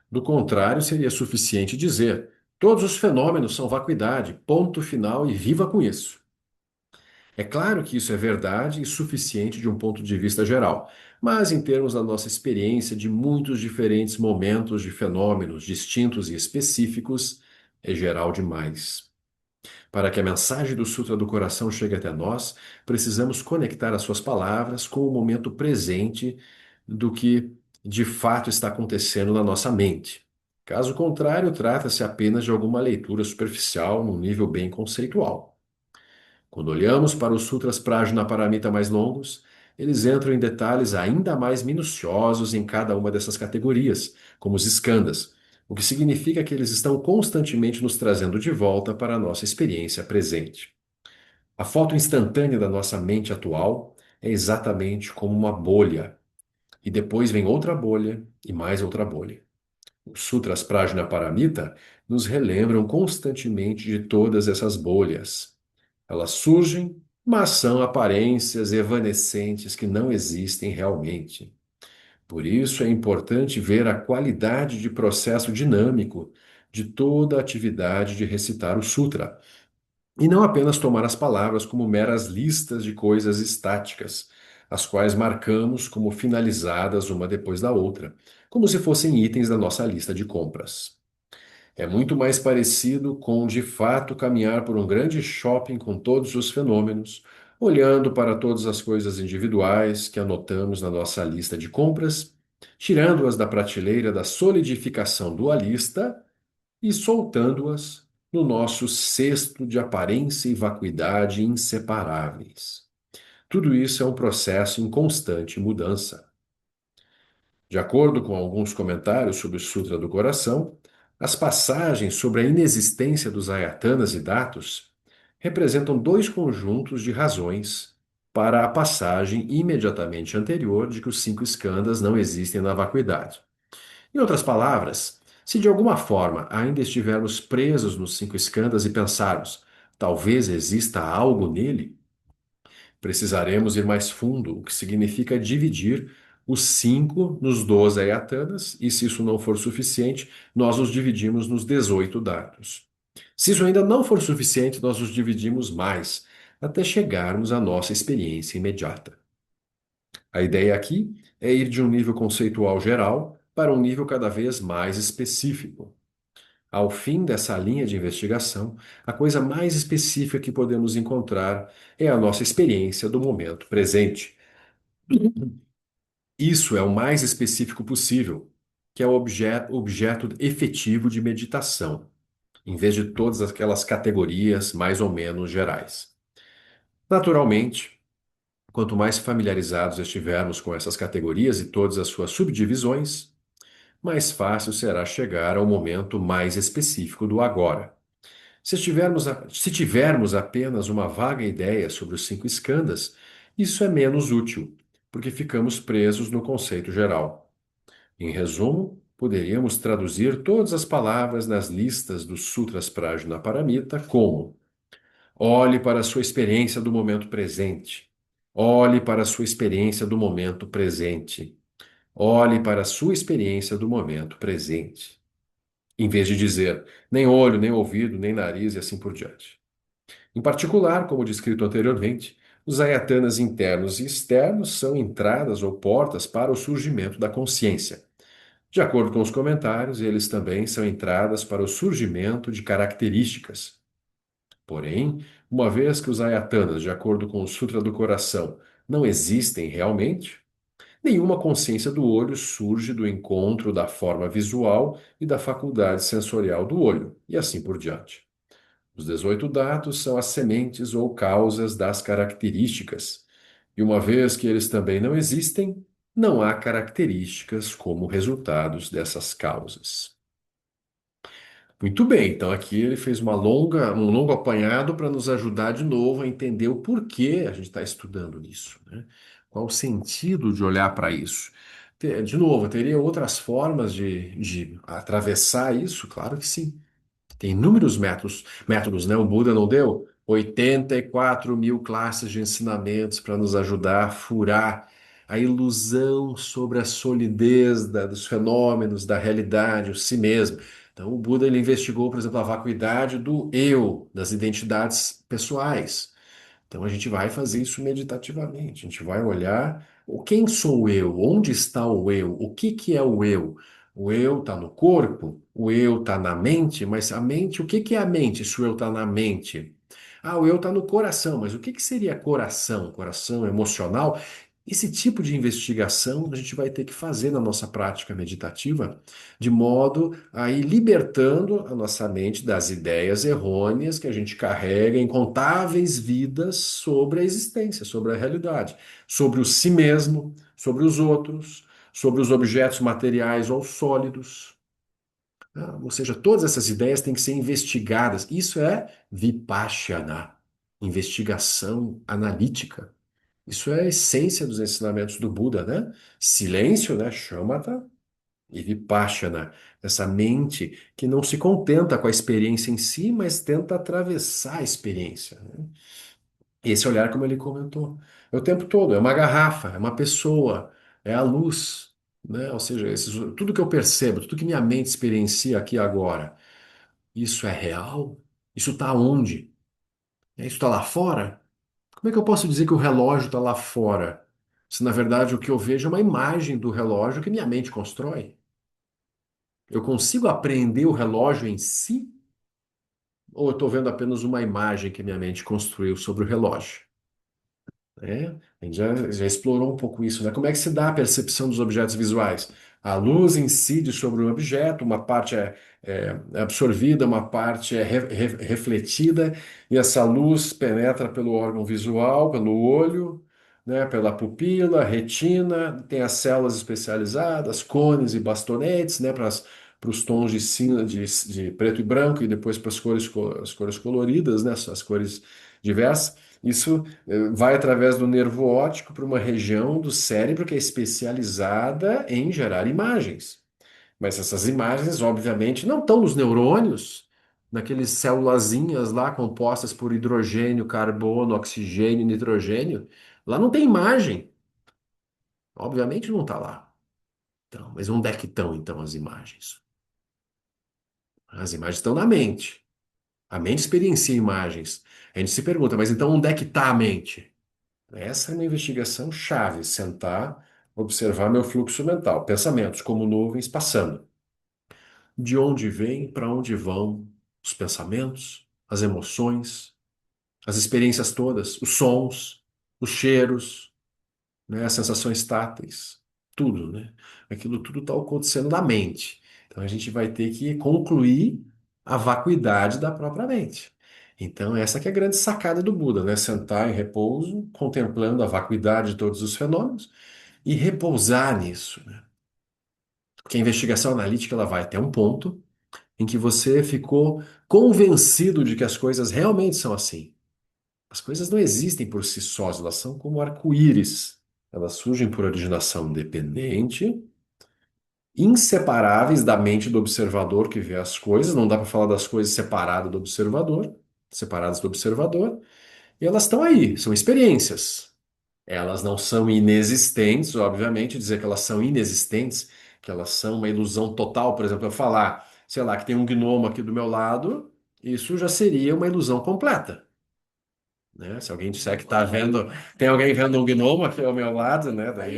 Do contrário, seria suficiente dizer: todos os fenômenos são vacuidade, ponto final e viva com isso. É claro que isso é verdade e suficiente de um ponto de vista geral, mas em termos da nossa experiência de muitos diferentes momentos de fenômenos distintos e específicos, é geral demais. Para que a mensagem do Sutra do Coração chegue até nós, precisamos conectar as suas palavras com o momento presente do que de fato está acontecendo na nossa mente. Caso contrário, trata-se apenas de alguma leitura superficial num nível bem conceitual. Quando olhamos para os Sutras Prajnaparamita mais longos, eles entram em detalhes ainda mais minuciosos em cada uma dessas categorias, como os skandhas, o que significa que eles estão constantemente nos trazendo de volta para a nossa experiência presente. A foto instantânea da nossa mente atual é exatamente como uma bolha, e depois vem outra bolha e mais outra bolha. Os Sutras Prajnaparamita nos relembram constantemente de todas essas bolhas. Elas surgem, mas são aparências evanescentes que não existem realmente. Por isso é importante ver a qualidade de processo dinâmico de toda a atividade de recitar o sutra, e não apenas tomar as palavras como meras listas de coisas estáticas, as quais marcamos como finalizadas uma depois da outra, como se fossem itens da nossa lista de compras. É muito mais parecido com, de fato, caminhar por um grande shopping com todos os fenômenos, olhando para todas as coisas individuais que anotamos na nossa lista de compras, tirando-as da prateleira da solidificação dualista e soltando-as no nosso cesto de aparência e vacuidade inseparáveis. Tudo isso é um processo em constante mudança. De acordo com alguns comentários sobre o Sutra do Coração, as passagens sobre a inexistência dos ayatanas e datos representam dois conjuntos de razões para a passagem imediatamente anterior de que os cinco skandhas não existem na vacuidade. Em outras palavras, se de alguma forma ainda estivermos presos nos cinco skandhas e pensarmos, talvez exista algo nele, precisaremos ir mais fundo, o que significa dividir os cinco nos 12 ayatanas, e se isso não for suficiente, nós os dividimos nos 18 dados. Se isso ainda não for suficiente, nós os dividimos mais, até chegarmos à nossa experiência imediata. A ideia aqui é ir de um nível conceitual geral para um nível cada vez mais específico. Ao fim dessa linha de investigação, a coisa mais específica que podemos encontrar é a nossa experiência do momento presente. Isso é o mais específico possível, que é o objeto efetivo de meditação, em vez de todas aquelas categorias mais ou menos gerais. Naturalmente, quanto mais familiarizados estivermos com essas categorias e todas as suas subdivisões, mais fácil será chegar ao momento mais específico do agora. Se tivermos apenas uma vaga ideia sobre os cinco skandhas, isso é menos útil, porque ficamos presos no conceito geral. Em resumo, poderíamos traduzir todas as palavras nas listas dos Sutras Prajnaparamita como: olhe para a sua experiência do momento presente. Olhe para a sua experiência do momento presente. Olhe para a sua experiência do momento presente. Em vez de dizer nem olho, nem ouvido, nem nariz e assim por diante. Em particular, como descrito anteriormente, os ayatanas internos e externos são entradas ou portas para o surgimento da consciência. De acordo com os comentários, eles também são entradas para o surgimento de características. Porém, uma vez que os ayatanas, de acordo com o Sutra do Coração, não existem realmente, nenhuma consciência do olho surge do encontro da forma visual e da faculdade sensorial do olho, e assim por diante. Os 18 dados são as sementes ou causas das características, e uma vez que eles também não existem, não há características como resultados dessas causas. Muito bem, então aqui ele fez um longo apanhado para nos ajudar de novo a entender o porquê a gente está estudando isso, né? Qual o sentido de olhar para isso? De novo, teria outras formas de atravessar isso? Claro que sim. Tem inúmeros métodos, né? O Buda não deu 84 mil classes de ensinamentos para nos ajudar a furar a ilusão sobre a solidez dos fenômenos, da realidade, o si mesmo. Então, o Buda ele investigou, por exemplo, a vacuidade do eu, das identidades pessoais. Então, a gente vai fazer isso meditativamente. A gente vai olhar quem sou eu, onde está o eu, o que que é o eu. O eu está no corpo, o eu está na mente, mas a mente, o que que é a mente se o eu está na mente? Ah, o eu está no coração, mas o que que seria coração? Coração emocional? Esse tipo de investigação a gente vai ter que fazer na nossa prática meditativa, de modo a ir libertando a nossa mente das ideias errôneas que a gente carrega em incontáveis vidas sobre a existência, sobre a realidade, sobre o si mesmo, sobre os outros, sobre os objetos materiais ou sólidos. Ou seja, todas essas ideias têm que ser investigadas. Isso é Vipassana, investigação analítica. Isso é a essência dos ensinamentos do Buda, né? Silêncio, né? Shamatha, e Vipassana, essa mente que não se contenta com a experiência em si, mas tenta atravessar a experiência, né? Esse olhar, como ele comentou, é o tempo todo, é uma garrafa, é uma pessoa, é a luz, né? Ou seja, tudo que eu percebo, tudo que minha mente experiencia aqui agora, isso é real? Isso está onde? Isso está lá fora? Como é que eu posso dizer que o relógio está lá fora? Se na verdade o que eu vejo é uma imagem do relógio que minha mente constrói. Eu consigo apreender o relógio em si? Ou eu estou vendo apenas uma imagem que minha mente construiu sobre o relógio? Né? A gente já explorou um pouco isso, né? Como é que se dá a percepção dos objetos visuais? A luz incide sobre o objeto, uma parte é absorvida, uma parte é refletida, e essa luz penetra pelo órgão visual, pelo olho, né? Pela pupila, retina, tem as células especializadas, cones e bastonetes, né? Para os tons de, de preto e branco, e depois para as cores coloridas, né? As cores diversas. Isso vai através do nervo óptico para uma região do cérebro que é especializada em gerar imagens. Mas essas imagens, obviamente, não estão nos neurônios, naqueles célulazinhas lá compostas por hidrogênio, carbono, oxigênio, e nitrogênio. Lá não tem imagem. Obviamente não está lá. Então, mas onde é que estão, então, as imagens? As imagens estão na mente. A mente experiencia imagens. A gente se pergunta, mas então onde é que está a mente? Essa é uma investigação chave, sentar, observar meu fluxo mental, pensamentos como nuvens passando. De onde vêm, para onde vão os pensamentos, as emoções, as experiências todas, os sons, os cheiros, né, as sensações táteis, tudo, né? Aquilo tudo está acontecendo na mente. Então a gente vai ter que concluir a vacuidade da própria mente. Então essa que é a grande sacada do Buda, né? Sentar em repouso, contemplando a vacuidade de todos os fenômenos e repousar nisso, né? Porque a investigação analítica ela vai até um ponto em que você ficou convencido de que as coisas realmente são assim. As coisas não existem por si sós, elas são como arco-íris. Elas surgem por originação independente, inseparáveis da mente do observador que vê as coisas. Não dá para falar das coisas separadas do observador, e elas estão aí, são experiências. Elas não são inexistentes, obviamente, dizer que elas são inexistentes, que elas são uma ilusão total, por exemplo, eu falar, sei lá, que tem um gnomo aqui do meu lado, isso já seria uma ilusão completa. Né? Se alguém disser que está vendo, tem alguém vendo um gnomo aqui ao meu lado, né? Daí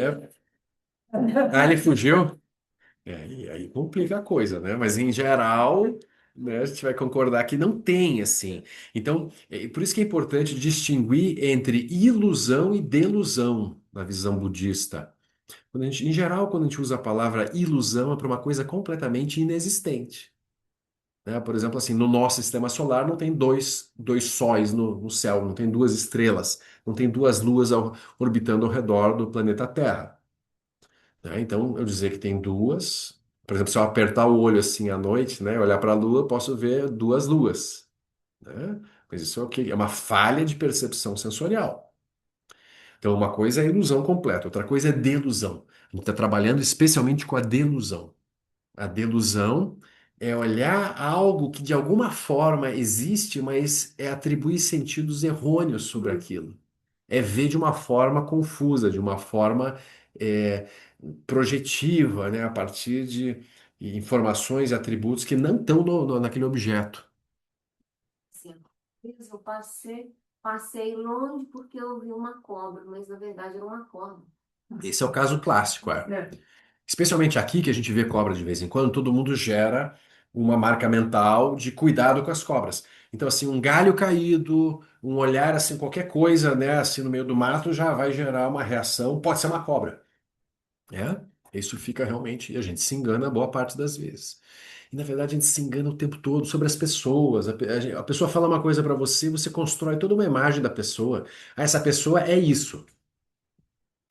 Ah, ele fugiu? E aí complica a coisa, né? Mas em geral, né, a gente vai concordar que não tem assim. Então, por isso que é importante distinguir entre ilusão e delusão na visão budista. Em geral, quando a gente usa a palavra ilusão, é para uma coisa completamente inexistente. Né? Por exemplo, assim, no nosso sistema solar não tem dois sóis no céu, não tem duas estrelas, não tem duas luas orbitando ao redor do planeta Terra. Né? Então, eu dizer que tem duas, por exemplo, se eu apertar o olho assim à noite, né, olhar para a lua, eu posso ver duas luas. Né? Mas isso é o quê? É uma falha de percepção sensorial. Então, uma coisa é ilusão completa, outra coisa é delusão. A gente está trabalhando especialmente com a delusão. A delusão é olhar algo que de alguma forma existe, mas é atribuir sentidos errôneos sobre aquilo. É ver de uma forma confusa, de uma forma é, projetiva, né, a partir de informações e atributos que não estão naquele objeto. Assim, eu passei longe porque eu vi uma cobra, mas na verdade era uma corda. Esse é o caso clássico, é. É. Especialmente aqui, que a gente vê cobra de vez em quando, todo mundo gera uma marca mental de cuidado com as cobras. Então, assim, um galho caído, um olhar, assim, qualquer coisa, né, assim, no meio do mato já vai gerar uma reação, pode ser uma cobra, né? Isso fica realmente, e a gente se engana boa parte das vezes. E na verdade a gente se engana o tempo todo sobre as pessoas. A pessoa fala uma coisa para você, você constrói toda uma imagem da pessoa. Ah, essa pessoa é isso.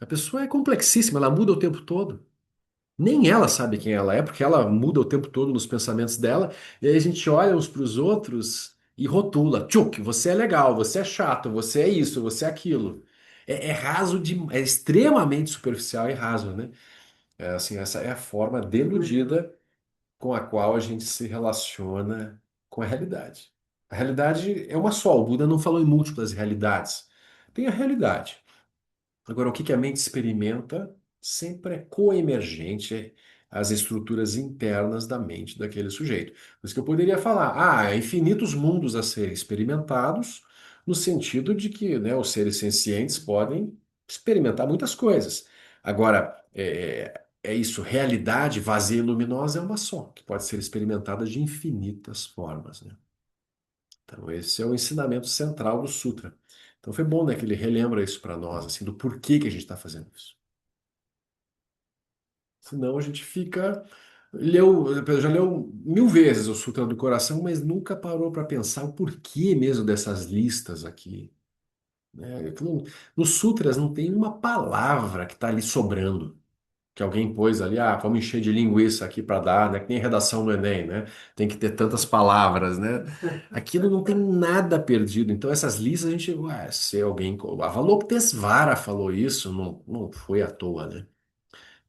A pessoa é complexíssima, ela muda o tempo todo. Nem ela sabe quem ela é, porque ela muda o tempo todo nos pensamentos dela, e aí a gente olha uns para os outros e rotula. Tchuk, você é legal, você é chato, você é isso, você é aquilo. É raso é extremamente superficial e raso, né? É, assim, essa é a forma deludida com a qual a gente se relaciona com a realidade. A realidade é uma só, o Buda não falou em múltiplas realidades. Tem a realidade. Agora, o que que a mente experimenta sempre é coemergente às estruturas internas da mente daquele sujeito. Por isso que eu poderia falar, há infinitos mundos a serem experimentados, no sentido de que, né, os seres sencientes podem experimentar muitas coisas. Agora, é isso, realidade vazia e luminosa é uma só, que pode ser experimentada de infinitas formas, né? Então, esse é o ensinamento central do Sutra. Então, foi bom, né, que ele relembra isso para nós, assim, do porquê que a gente está fazendo isso. Senão a gente fica. Já leu mil vezes o Sutra do Coração, mas nunca parou para pensar o porquê mesmo dessas listas aqui, né? Nos sutras não tem uma palavra que está ali sobrando que alguém pôs ali, vamos encher de linguiça aqui para dar, né? Que nem redação no Enem, né? Tem que ter tantas palavras, né? Aquilo não tem nada perdido. Então, essas listas a gente, se alguém. A Avalokitesvara falou isso, não foi à toa, né?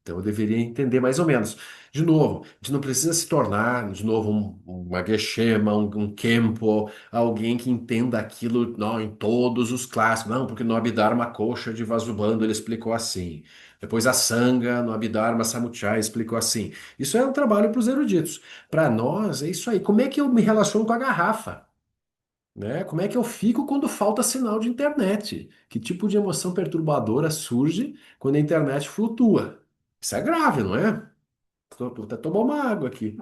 Então eu deveria entender mais ou menos. De novo, a gente não precisa se tornar, de novo, uma Geshe-ma, um Kempo, alguém que entenda aquilo não, em todos os clássicos. Não, porque no Abhidharma Kosha de Vasubandhu ele explicou assim. Depois a Sangha, no Abhidharma Samuccaya, explicou assim. Isso é um trabalho para os eruditos. Para nós, é isso aí. Como é que eu me relaciono com a garrafa? Né? Como é que eu fico quando falta sinal de internet? Que tipo de emoção perturbadora surge quando a internet flutua? Isso é grave, não é? Vou até tomar uma água aqui,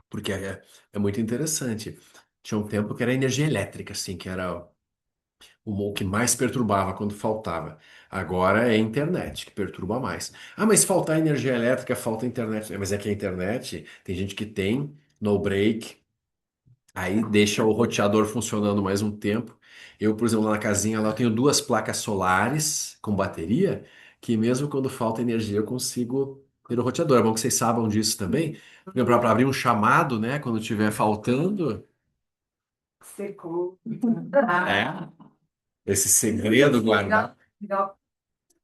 porque é muito interessante. Tinha um tempo que era energia elétrica, assim, que era o que mais perturbava quando faltava. Agora é a internet que perturba mais. Ah, mas faltar energia elétrica, falta internet. Mas é que a internet, tem gente que tem no break. Aí deixa o roteador funcionando mais um tempo. Eu, por exemplo, lá na casinha, lá eu tenho duas placas solares com bateria, que mesmo quando falta energia eu consigo ter o roteador. É bom que vocês saibam disso também. Para abrir um chamado, né, quando estiver faltando. Secou. É, esse segredo guardado. Legal.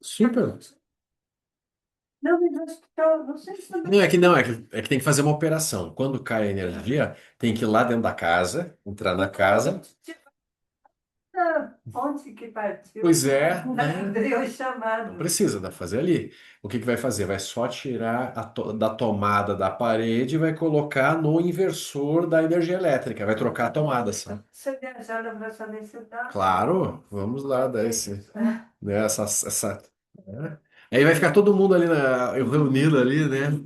Super. Não, mas acho que não sei se Não, é que tem que fazer uma operação. Quando cai a energia, tem que ir lá dentro da casa, entrar na casa. a fonte que partiu Pois é, né? deu o Não chamado. precisa, dá pra fazer ali. O que que vai fazer? Vai só tirar da tomada da parede e vai colocar no inversor da energia elétrica. Vai trocar a tomada, assim. Você viajar na próxima vez, você dá. Claro, vamos lá, dar né, né? Aí vai ficar todo mundo ali reunido ali, né?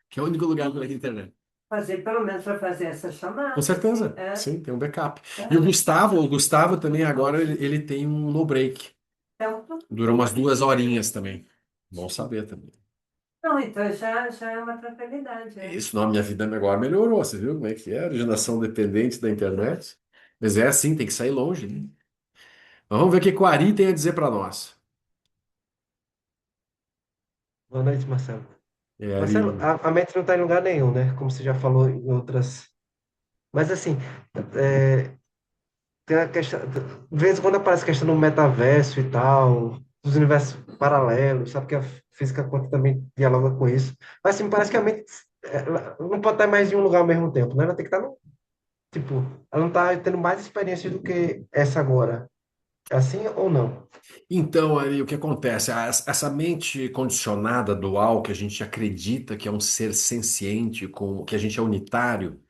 Que é o único lugar para ter internet. Fazer, pelo menos para fazer essa Com chamada. certeza, É, sim, tem um backup. E é. O Gustavo também agora ele tem um no break. Então, Dura umas 2 horinhas também. Bom saber também. não, então já é uma tranquilidade. É. Isso, não, minha vida agora melhorou, você viu como é que é? Originação dependente da internet. Mas é assim, tem que sair longe, né? Mas vamos ver o que o Ari tem a dizer para nós. Boa noite, Marcelo. É, Marcelo, Ari. a mente não está em lugar nenhum, né? Como você já falou em outras. Mas assim, é, tem a questão. De vez em quando aparece a questão do metaverso e tal, dos universos paralelos, sabe que a física quântica também dialoga com isso. Mas assim, parece que a mente ela não pode estar mais em um lugar ao mesmo tempo, né? Ela tem que estar no. Tipo, ela não está tendo mais experiências do que essa agora. É assim ou não? Então, Ari, o que acontece? Essa mente condicionada dual, que a gente acredita que é um ser senciente, que a gente é unitário,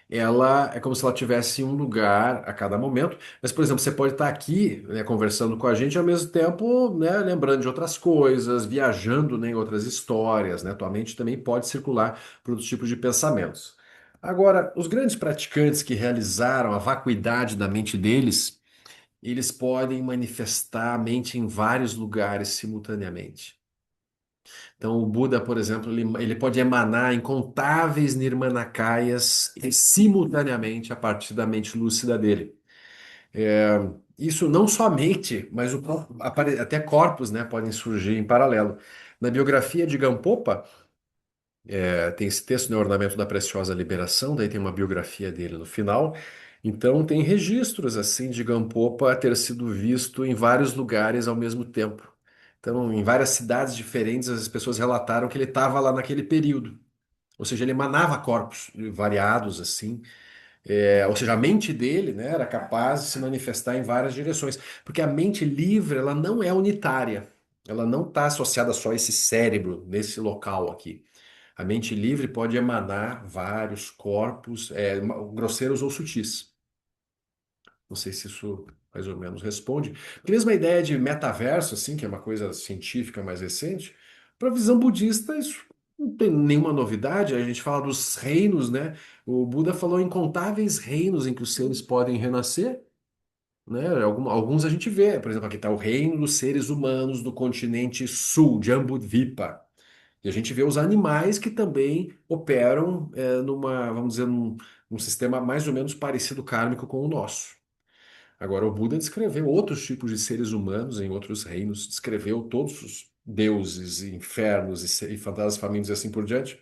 ela é como se ela tivesse um lugar a cada momento. Mas, por exemplo, você pode estar aqui, né, conversando com a gente e ao mesmo tempo, né, lembrando de outras coisas, viajando, né, em outras histórias, né? Tua mente também pode circular por outros tipos de pensamentos. Agora, os grandes praticantes que realizaram a vacuidade da mente deles, eles podem manifestar a mente em vários lugares simultaneamente. Então, o Buda, por exemplo, ele pode emanar incontáveis nirmanakayas simultaneamente a partir da mente lúcida dele. É, isso não somente, mas até corpos, né, podem surgir em paralelo. Na biografia de Gampopa, tem esse texto, né, Ornamento da Preciosa Liberação, daí tem uma biografia dele no final. Então, tem registros assim de Gampopa ter sido visto em vários lugares ao mesmo tempo. Então, em várias cidades diferentes, as pessoas relataram que ele estava lá naquele período. Ou seja, ele emanava corpos variados assim. Ou seja, a mente dele, né, era capaz de se manifestar em várias direções. Porque a mente livre, ela não é unitária. Ela não está associada só a esse cérebro, nesse local aqui. A mente livre pode emanar vários corpos, grosseiros ou sutis. Não sei se isso mais ou menos responde. Porque mesmo a ideia de metaverso, assim, que é uma coisa científica mais recente, para a visão budista, isso não tem nenhuma novidade. A gente fala dos reinos, né? O Buda falou em incontáveis reinos em que os seres podem renascer, né? Alguns a gente vê. Por exemplo, aqui está o reino dos seres humanos do continente sul, Jambudvipa. E a gente vê os animais que também operam vamos dizer, num sistema mais ou menos parecido kármico com o nosso. Agora, o Buda descreveu outros tipos de seres humanos em outros reinos, descreveu todos os deuses, e infernos e fantasmas famintos e assim por diante.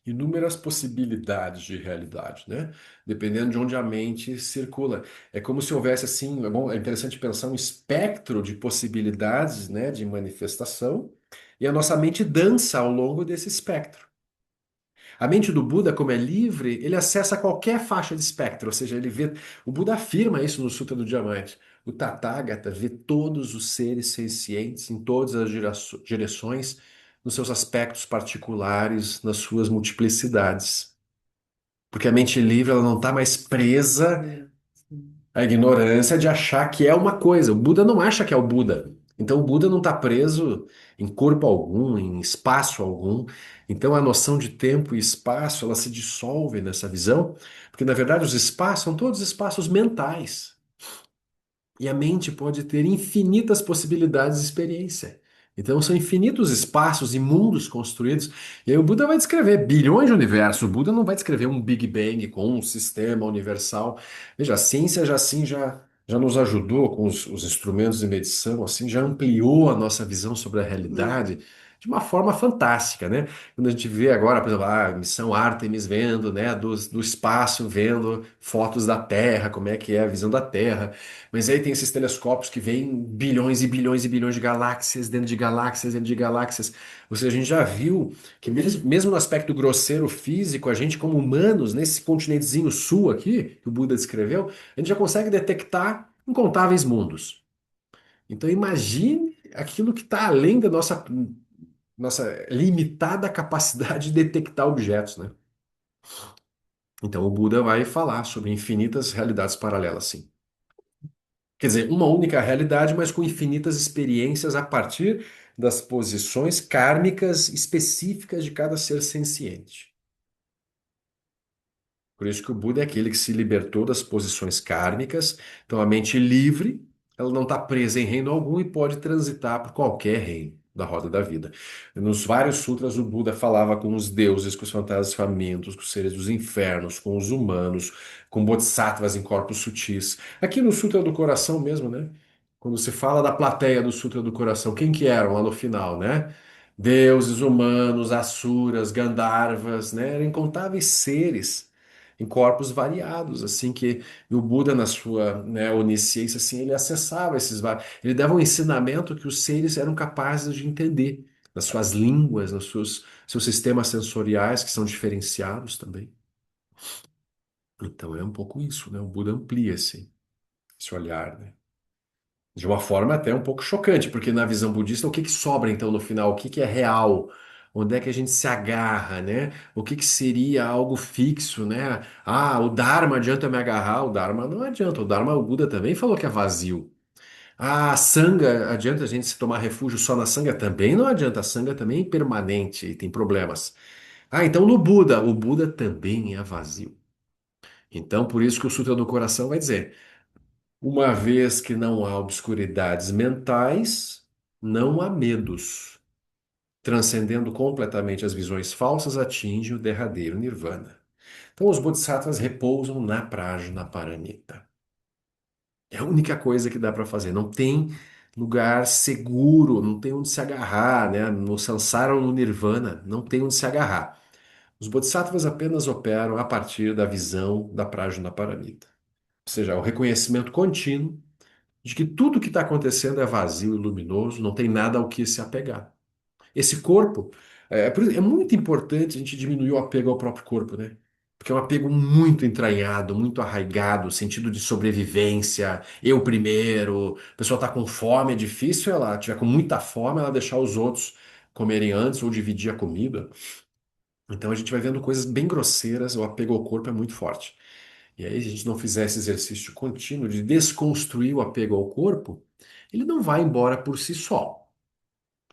Inúmeras possibilidades de realidade, né? Dependendo de onde a mente circula. É como se houvesse, assim, é interessante pensar um espectro de possibilidades, né, de manifestação, e a nossa mente dança ao longo desse espectro. A mente do Buda, como é livre, ele acessa qualquer faixa de espectro, ou seja, ele vê. O Buda afirma isso no Sutra do Diamante. O Tathagata vê todos os seres sencientes em todas as direções, nos seus aspectos particulares, nas suas multiplicidades. Porque a mente livre, ela não está mais presa a ignorância de achar que é uma coisa. O Buda não acha que é o Buda. Então o Buda não está preso em corpo algum, em espaço algum. Então a noção de tempo e espaço, ela se dissolve nessa visão, porque na verdade os espaços são todos espaços mentais. E a mente pode ter infinitas possibilidades de experiência. Então são infinitos espaços e mundos construídos. E aí o Buda vai descrever bilhões de universos. O Buda não vai descrever um Big Bang com um sistema universal. Veja, a ciência já assim já nos ajudou com os instrumentos de medição, assim, já ampliou a nossa visão sobre a realidade de uma forma fantástica, né? Quando a gente vê agora, por exemplo, a missão Artemis vendo, né, do espaço, vendo fotos da Terra, como é que é a visão da Terra. Mas aí tem esses telescópios que veem bilhões e bilhões e bilhões de galáxias dentro de galáxias dentro de galáxias. Ou seja, a gente já viu que mesmo no aspecto grosseiro físico, a gente como humanos, nesse continentezinho sul aqui, que o Buda descreveu, a gente já consegue detectar incontáveis mundos. Então imagine aquilo que está além da nossa limitada capacidade de detectar objetos, né? Então o Buda vai falar sobre infinitas realidades paralelas, sim. Quer dizer, uma única realidade, mas com infinitas experiências a partir das posições kármicas específicas de cada ser senciente. Por isso que o Buda é aquele que se libertou das posições kármicas, então a mente livre, ela não está presa em reino algum e pode transitar por qualquer reino da roda da vida. Nos vários sutras, o Buda falava com os deuses, com os fantasmas famintos, com os seres dos infernos, com os humanos, com bodhisattvas em corpos sutis. Aqui no Sutra do Coração mesmo, né? Quando se fala da plateia do Sutra do Coração, quem que eram lá no final, né? Deuses, humanos, asuras, Gandharvas, né? Eram incontáveis seres em corpos variados, assim que o Buda na sua, né, onisciência, assim, ele acessava ele dava um ensinamento que os seres eram capazes de entender nas suas línguas, nos seus sistemas sensoriais que são diferenciados também. Então é um pouco isso, né? O Buda amplia esse olhar, né? De uma forma até um pouco chocante, porque na visão budista, o que que sobra então no final? O que que é real? onde é que a gente se agarra, né? O que que seria algo fixo, né? Ah, o Dharma adianta me agarrar? O Dharma não adianta. O Dharma, o Buda também falou que é vazio. Ah, a Sanga, adianta a gente se tomar refúgio só na Sanga? Também não adianta. A Sanga também é impermanente e tem problemas. Ah, então no Buda, o Buda também é vazio. Então, por isso que o Sutra do Coração vai dizer: uma vez que não há obscuridades mentais, não há medos. Transcendendo completamente as visões falsas, atinge o derradeiro nirvana. Então, os bodhisattvas repousam na Prajnaparamita. É a única coisa que dá para fazer. Não tem lugar seguro, não tem onde se agarrar, né? No samsara ou no nirvana, não tem onde se agarrar. Os bodhisattvas apenas operam a partir da visão da Prajnaparamita. Ou seja, o reconhecimento contínuo de que tudo que está acontecendo é vazio e luminoso, não tem nada ao que se apegar. Esse corpo, é muito importante a gente diminuir o apego ao próprio corpo, né? Porque é um apego muito entranhado, muito arraigado, sentido de sobrevivência, eu primeiro, a pessoa está com fome, é difícil ela, tiver com muita fome, ela deixar os outros comerem antes ou dividir a comida. Então a gente vai vendo coisas bem grosseiras, o apego ao corpo é muito forte. E aí, se a gente não fizer esse exercício contínuo de desconstruir o apego ao corpo, ele não vai embora por si só.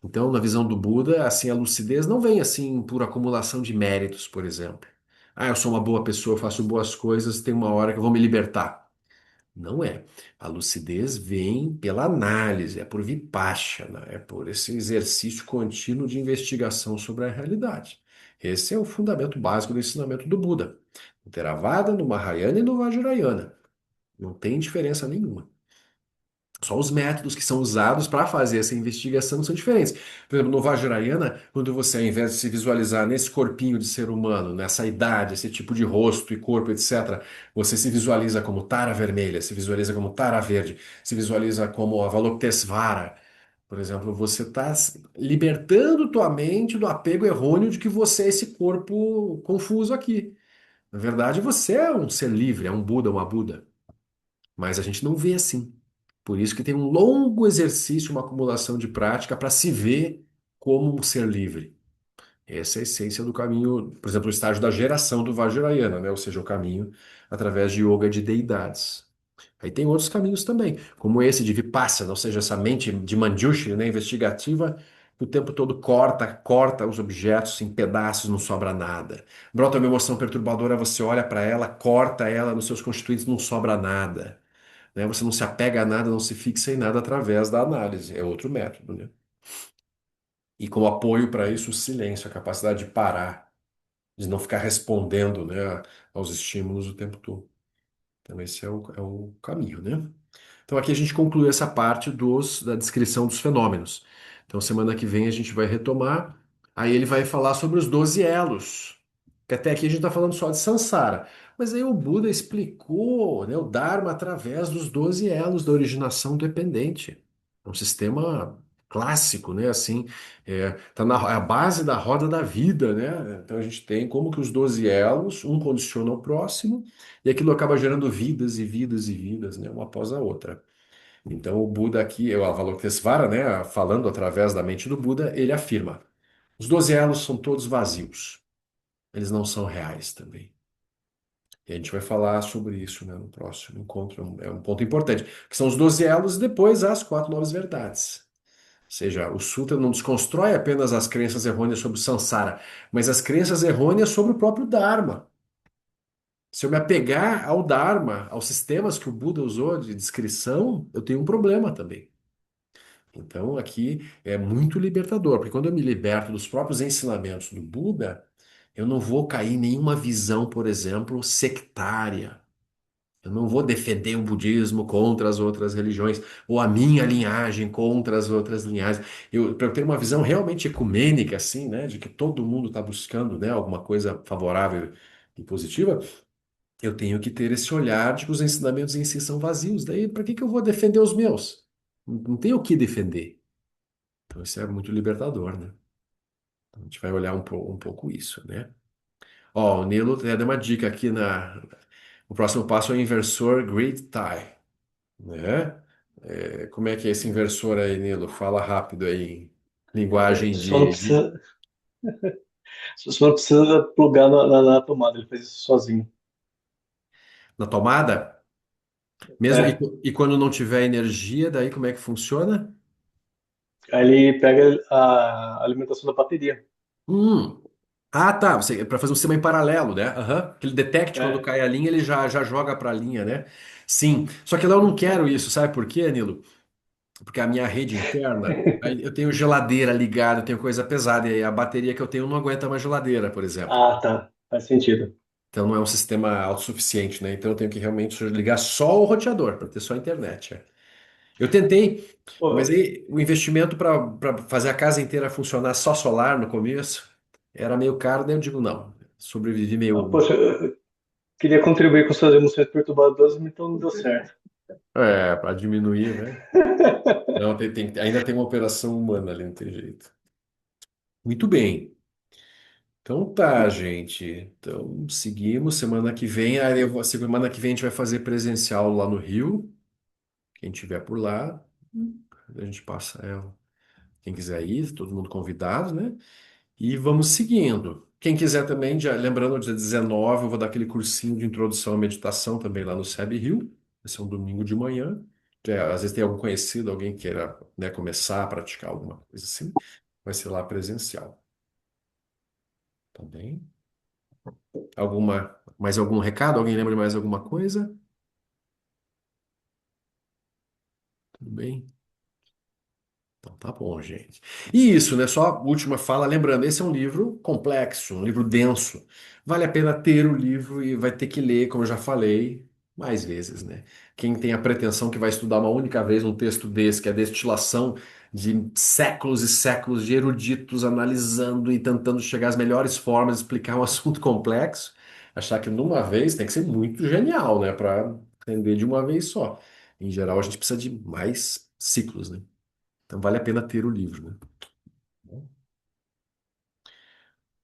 Então, na visão do Buda, assim, a lucidez não vem assim por acumulação de méritos, por exemplo. Ah, eu sou uma boa pessoa, eu faço boas coisas, tem uma hora que eu vou me libertar. Não é. A lucidez vem pela análise, é por vipassana, é por esse exercício contínuo de investigação sobre a realidade. Esse é o fundamento básico do ensinamento do Buda. No Theravada, no Mahayana e no Vajrayana. Não tem diferença nenhuma. Só os métodos que são usados para fazer essa investigação são diferentes. Por exemplo, no Vajrayana, quando você, ao invés de se visualizar nesse corpinho de ser humano, nessa idade, esse tipo de rosto e corpo, etc., você se visualiza como Tara vermelha, se visualiza como Tara verde, se visualiza como Avalokitesvara. Por exemplo, você está libertando tua mente do apego errôneo de que você é esse corpo confuso aqui. Na verdade, você é um ser livre, é um Buda, uma Buda. Mas a gente não vê assim. Por isso que tem um longo exercício, uma acumulação de prática para se ver como um ser livre. Essa é a essência do caminho, por exemplo, o estágio da geração do Vajrayana, né? Ou seja, o caminho através de yoga de deidades. Aí tem outros caminhos também, como esse de Vipassana, ou seja, essa mente de Manjushri, né, investigativa, que o tempo todo corta os objetos em pedaços, não sobra nada. Brota uma emoção perturbadora, você olha para ela, corta ela nos seus constituintes, não sobra nada, né? Você não se apega a nada, não se fixa em nada através da análise. É outro método, né? E como apoio para isso, o silêncio, a capacidade de parar, de não ficar respondendo, né, aos estímulos o tempo todo. Então, esse é o caminho, né? Então, aqui a gente conclui essa parte da descrição dos fenômenos. Então, semana que vem a gente vai retomar. Aí ele vai falar sobre os 12 elos. Que até aqui a gente está falando só de Sansara. Mas aí o Buda explicou, né, o Dharma através dos 12 elos da originação dependente. É um sistema clássico, né? Assim, tá é a base da roda da vida, né? Então a gente tem como que os 12 elos, um condiciona o próximo, e aquilo acaba gerando vidas e vidas e vidas, né? Uma após a outra. Então o Buda aqui, o Avalokitesvara, né? Falando através da mente do Buda, ele afirma: os 12 elos são todos vazios. Eles não são reais também. E a gente vai falar sobre isso, né, no próximo encontro. É um ponto importante, que são os 12 elos e depois as quatro novas verdades. Ou seja, o Sutra não desconstrói apenas as crenças errôneas sobre o Sansara, mas as crenças errôneas sobre o próprio Dharma. Se eu me apegar ao Dharma, aos sistemas que o Buda usou de descrição, eu tenho um problema também. Então, aqui é muito libertador, porque quando eu me liberto dos próprios ensinamentos do Buda, eu não vou cair em nenhuma visão, por exemplo, sectária. Eu não vou defender o budismo contra as outras religiões, ou a minha linhagem contra as outras linhagens. Para eu ter uma visão realmente ecumênica, assim, né, de que todo mundo está buscando, né, alguma coisa favorável e positiva, eu tenho que ter esse olhar de que os ensinamentos em si são vazios. Daí, para que que eu vou defender os meus? Não tem o que defender. Então, isso é muito libertador, né? Então, a gente vai olhar um pouco isso, né? Ó, o Nilo deu uma dica aqui o próximo passo é o inversor grid tie, né? Como é que é esse inversor aí, Nilo? Fala rápido aí, em linguagem Só não de precisa. Só não precisa plugar na tomada, ele faz isso sozinho. Na tomada? Mesmo É, e quando não tiver energia, daí como é que funciona? aí ele pega a alimentação da bateria. Hum. Ah, tá. Para fazer um sistema em paralelo, né? Aham. Que ele detecte quando É. cai a linha, ele já joga para a linha, né? Sim. Só que lá eu não quero isso, sabe por quê, Nilo? Porque a minha rede interna, aí eu tenho geladeira ligada, eu tenho coisa pesada, e aí a bateria que eu tenho não aguenta mais geladeira, por exemplo. Ah, tá. Faz sentido. Então não é um sistema autossuficiente, né? Então eu tenho que realmente ligar só o roteador, para ter só a internet. É. Eu tentei, mas Pô, aí o investimento para fazer a casa inteira funcionar só solar no começo era meio caro, daí eu digo, não, sobrevivi meio. poxa, eu queria contribuir com suas emoções perturbadoras, mas então não deu certo. É, para diminuir, né? Não, ainda tem uma operação humana ali, não tem jeito. Muito bem. Então tá, gente. Então seguimos. Semana que vem, semana que vem a gente vai fazer presencial lá no Rio. Quem tiver por lá, a gente passa. Quem quiser ir, todo mundo convidado, né? E vamos seguindo. Quem quiser também, lembrando, dia 19 eu vou dar aquele cursinho de introdução à meditação também lá no SEB Rio. Vai ser um domingo de manhã. Às vezes tem algum conhecido, alguém queira, né, começar a praticar alguma coisa assim. Vai ser lá presencial. Tá bem? Mais algum recado? Alguém lembra de mais alguma coisa? Tudo bem? Então tá bom, gente. E isso, né? Só a última fala, lembrando, esse é um livro complexo, um livro denso. Vale a pena ter o livro e vai ter que ler, como eu já falei, mais vezes, né? Quem tem a pretensão que vai estudar uma única vez um texto desse, que é a destilação de séculos e séculos de eruditos analisando e tentando chegar às melhores formas de explicar um assunto complexo, achar que numa vez tem que ser muito genial, né? Para entender de uma vez só. Em geral, a gente precisa de mais ciclos, né? Então vale a pena ter o livro, né?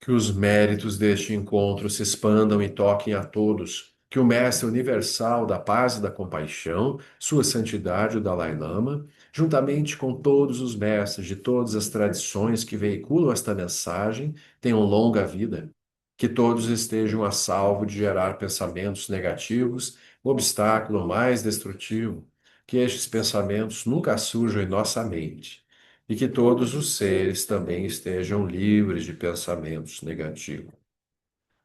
Que os méritos deste encontro se expandam e toquem a todos. Que o Mestre Universal da Paz e da Compaixão, Sua Santidade o Dalai Lama, juntamente com todos os mestres de todas as tradições que veiculam esta mensagem, tenham longa vida. Que todos estejam a salvo de gerar pensamentos negativos, o obstáculo mais destrutivo. Que estes pensamentos nunca surjam em nossa mente e que todos os seres também estejam livres de pensamentos negativos.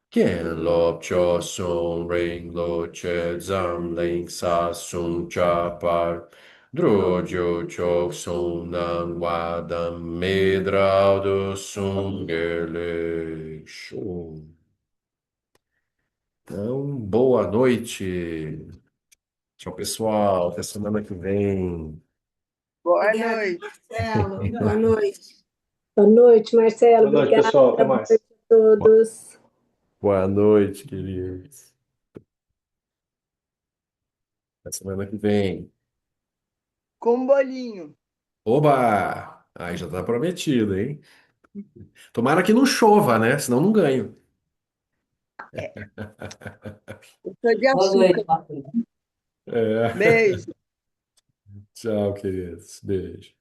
Quien lo cho sum ring lo che zam ling sa sum cha par drojo cho sum nan wadam medrau do sum gele shum. Então, boa noite. Tchau, pessoal. Até semana que vem. Boa Obrigada, noite. Marcelo. Boa noite. Boa noite, Marcelo. Boa noite, Obrigada. pessoal. Até Boa mais. noite a todos. Boa noite, queridos. Até semana que vem. Com um bolinho. Oba! Aí já tá prometido, hein? Tomara que não chova, né? Senão não ganho. Eu sou de Boa noite, açúcar. Patrícia. É. Beijo. Tchau, queridos. Beijo.